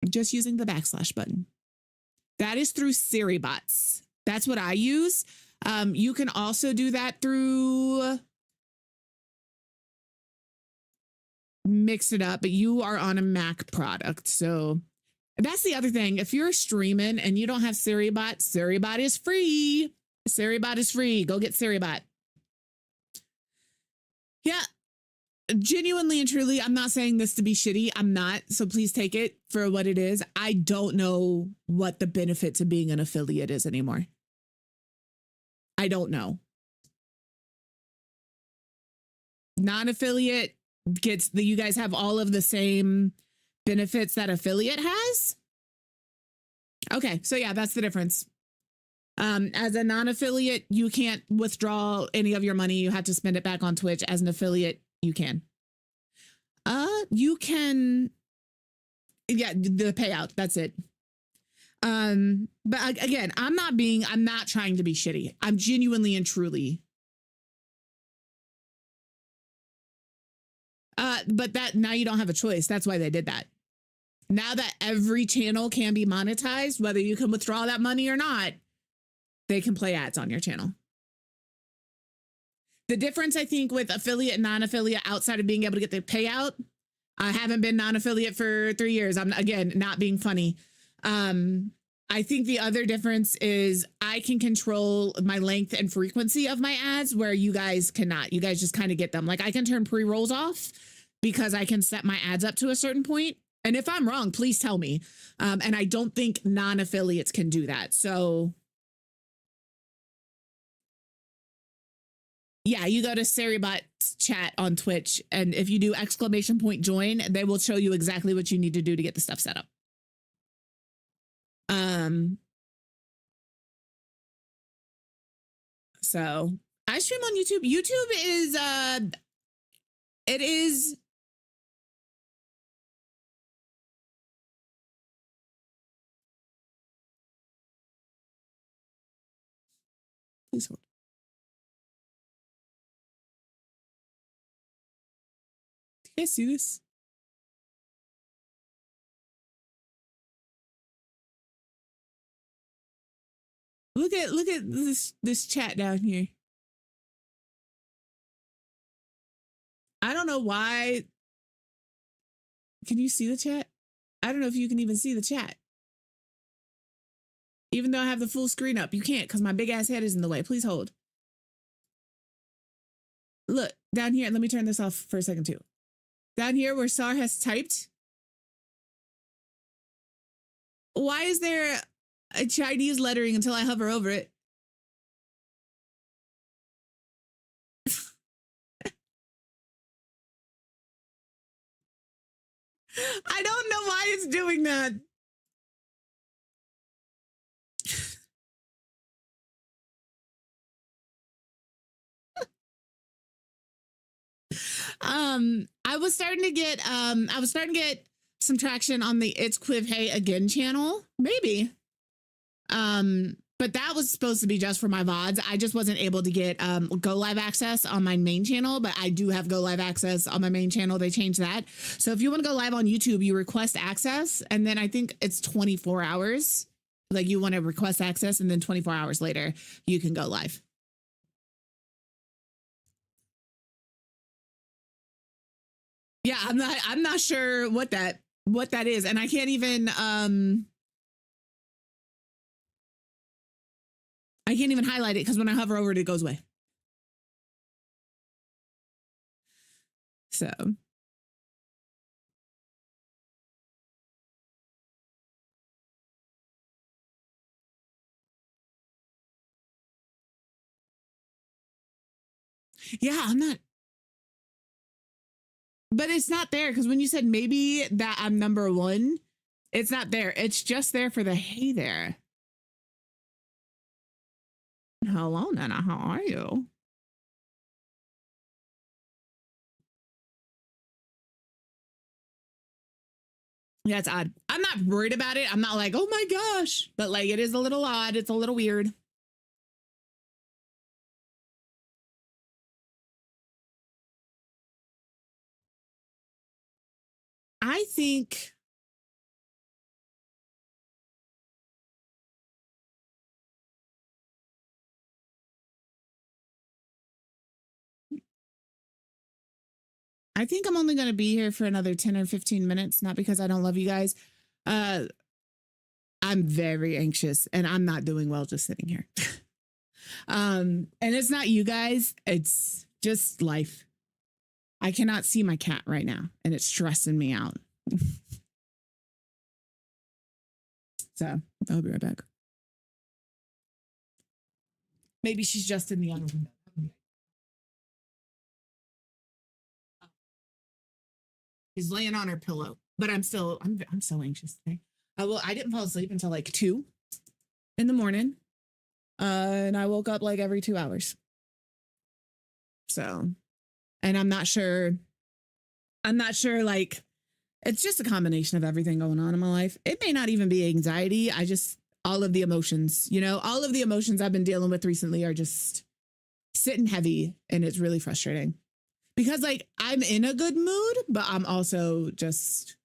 Just using the / button. That is through Siri bots. That's what I use. You can also do that through Mix It Up, but you are on a Mac product. So that's the other thing. If you're streaming and you don't have Siri bot is free. Siri bot is free. Go get Siri bot. Yeah. Genuinely and truly, I'm not saying this to be shitty. I'm not. So please take it for what it is. I don't know what the benefit to being an affiliate is anymore. I don't know. Non-affiliate gets you guys have all of the same benefits that affiliate has. Okay. So yeah, that's the difference. As a non-affiliate, you can't withdraw any of your money. You have to spend it back on Twitch. As an affiliate, you can. You can, yeah, the payout, that's it. But again, I'm not trying to be shitty. I'm genuinely and truly. But that now you don't have a choice. That's why they did that. Now that every channel can be monetized, whether you can withdraw that money or not, they can play ads on your channel. The difference, I think, with affiliate and non-affiliate outside of being able to get the payout, I haven't been non-affiliate for 3 years. I'm, again, not being funny. I think the other difference is I can control my length and frequency of my ads where you guys cannot. You guys just kind of get them. Like I can turn pre-rolls off because I can set my ads up to a certain point. And if I'm wrong, please tell me. And I don't think non-affiliates can do that. So yeah, you go to Saribot's chat on Twitch. And if you do !join, they will show you exactly what you need to do to get the stuff set up. So I stream on YouTube. YouTube is it is please hold. Do you guys see this? Look at this chat down here. I don't know why. Can you see the chat? I don't know if you can even see the chat. Even though I have the full screen up, you can't because my big ass head is in the way. Please hold. Look down here. Let me turn this off for a second too. Down here where Sar has typed. Why is there a Chinese lettering until I hover over it? I don't know why it's doing that. I was starting to get some traction on the ItsQuivHey Again channel. Maybe. But that was supposed to be just for my VODs. I just wasn't able to get go live access on my main channel, but I do have go live access on my main channel. They changed that. So if you want to go live on YouTube, you request access, and then I think it's 24 hours. Like you want to request access, and then 24 hours later, you can go live. Yeah, I'm not sure what that is, and I can't even highlight it because when I hover over it, it goes away. So yeah, I'm not. But it's not there because when you said maybe that I'm number one, it's not there. It's just there for the hey there. Hello, Nana. How are you? Yeah, it's odd. I'm not worried about it. I'm not like, oh my gosh. But like, it is a little odd. It's a little weird. I think I'm only going to be here for another 10 or 15 minutes, not because I don't love you guys. I'm very anxious and I'm not doing well just sitting here. And it's not you guys, it's just life. I cannot see my cat right now and it's stressing me out. So I'll be right back. Maybe she's just in the other window. She's laying on her pillow, but I'm so anxious today. I didn't fall asleep until like 2 in the morning. And I woke up like every 2 hours. So, and I'm not sure like It's just a combination of everything going on in my life. It may not even be anxiety. All of the emotions, all of the emotions I've been dealing with recently are just sitting heavy, and it's really frustrating because like I'm in a good mood, but I'm also just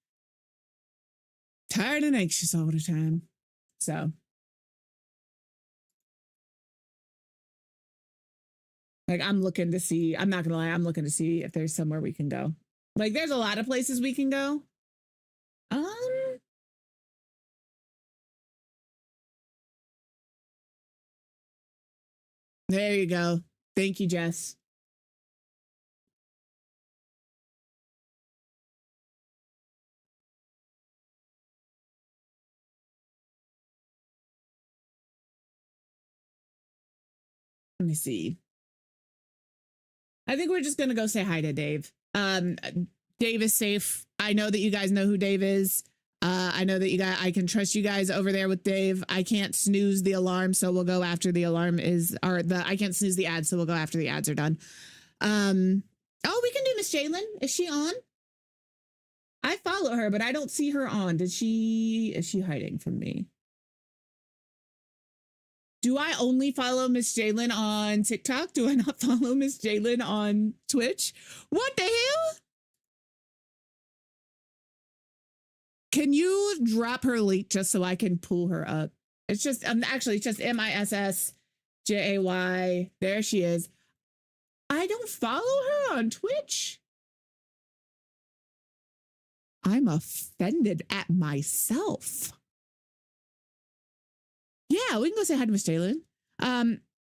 tired and anxious all the time. So like I'm not gonna lie, I'm looking to see if there's somewhere we can go. Like there's a lot of places we can go. There you go. Thank you, Jess. Let me see. I think we're just gonna go say hi to Dave. Dave is safe. I know that you guys know who Dave is. I know that I can trust you guys over there with Dave. I can't snooze the alarm, so we'll go after the alarm I can't snooze the ads, so we'll go after the ads are done. Oh, we can do Miss Jalen. Is she on? I follow her, but I don't see her on. Is she hiding from me? Do I only follow Miss Jalen on TikTok? Do I not follow Miss Jalen on Twitch? What the hell? Can you drop her link just so I can pull her up? It's just, actually, it's just MISSJAY. There she is. I don't follow her on Twitch. I'm offended at myself. Yeah, we can go say hi to Miss Jalen.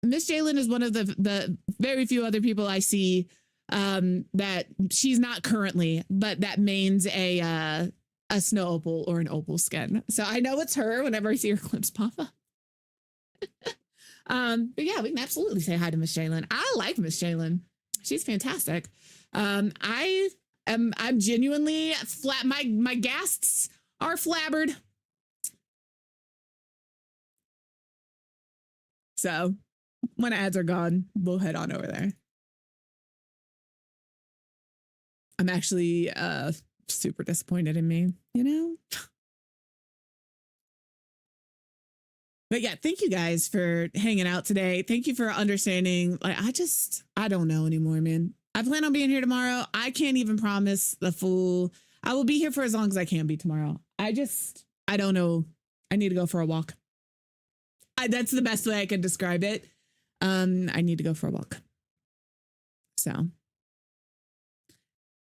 Miss Jalen is one of the very few other people I see that she's not currently, but that mains a snow opal or an opal skin. So I know it's her whenever I see her clips pop up. But yeah, we can absolutely say hi to Miss Jalen. I like Miss Jalen. She's fantastic. I'm genuinely flat. My ghasts are flabbered. So when ads are gone, we'll head on over there. I'm actually super disappointed in me, But yeah, thank you guys for hanging out today. Thank you for understanding. Like, I don't know anymore, man. I plan on being here tomorrow. I can't even promise I will be here for as long as I can be tomorrow. I don't know. I need to go for a walk. That's the best way I can describe it. I need to go for a walk. So,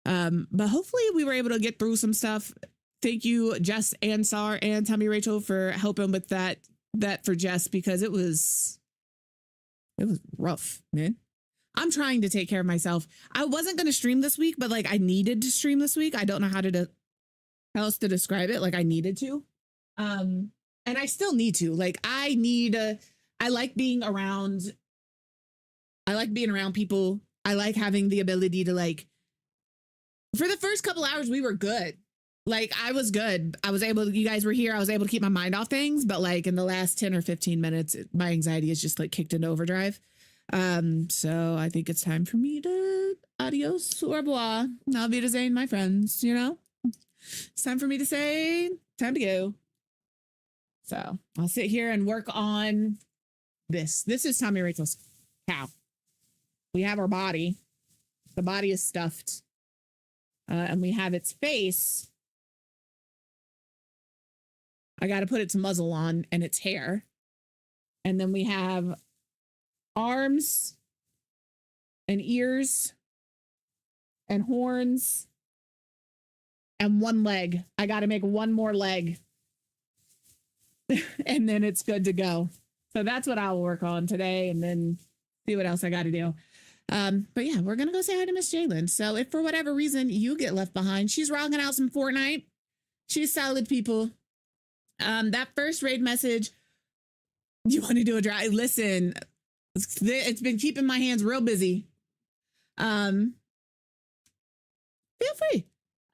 but hopefully we were able to get through some stuff. Thank you, Jess and Sar and Tommy Rachel for helping with that for Jess, because it was rough, man. I'm trying to take care of myself. I wasn't going to stream this week, but like I needed to stream this week. I don't know how else to describe it. Like I needed to. And I still need to. Like I like being around people. I like having the ability to for the first couple hours we were good. Like I was good. You guys were here. I was able to keep my mind off things, but like in the last 10 or 15 minutes, my anxiety is just like kicked into overdrive. So I think it's time for me to adios au revoir. Auf Wiedersehen, my friends, It's time for me to say, time to go. So I'll sit here and work on this. This is Tommy Rachel's cow. We have our body. The body is stuffed. And we have its face. I got to put its muzzle on and its hair. And then we have arms and ears and horns and one leg. I got to make one more leg. And then it's good to go. So that's what I'll work on today and then see what else I got to do. But yeah, we're going to go say hi to Miss Jalen. So if for whatever reason you get left behind, she's rocking out some Fortnite. She's solid, people. That first raid message, you want to do a drive? Listen, it's been keeping my hands real busy. Feel free.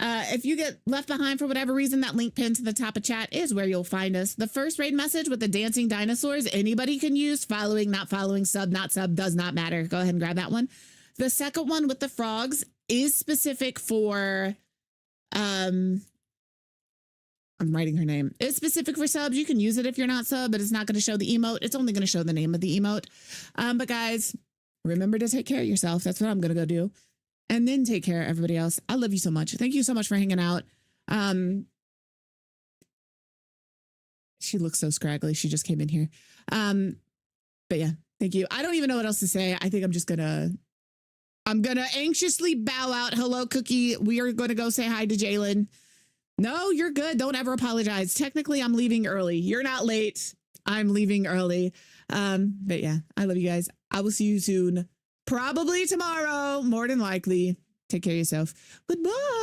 If you get left behind for whatever reason, that link pinned to the top of chat is where you'll find us. The first raid message with the dancing dinosaurs, anybody can use. Following, not following, sub, not sub, does not matter. Go ahead and grab that one. The second one with the frogs is specific for I'm writing her name. It's specific for subs. You can use it if you're not sub, but it's not going to show the emote. It's only going to show the name of the emote. But guys, remember to take care of yourself. That's what I'm going to go do. And then take care of everybody else. I love you so much. Thank you so much for hanging out. She looks so scraggly. She just came in here. But yeah, thank you. I don't even know what else to say. I think I'm gonna anxiously bow out. Hello, Cookie. We are going to go say hi to Jalen. No, you're good. Don't ever apologize. Technically, I'm leaving early. You're not late. I'm leaving early. But yeah, I love you guys. I will see you soon. Probably tomorrow, more than likely. Take care of yourself. Goodbye.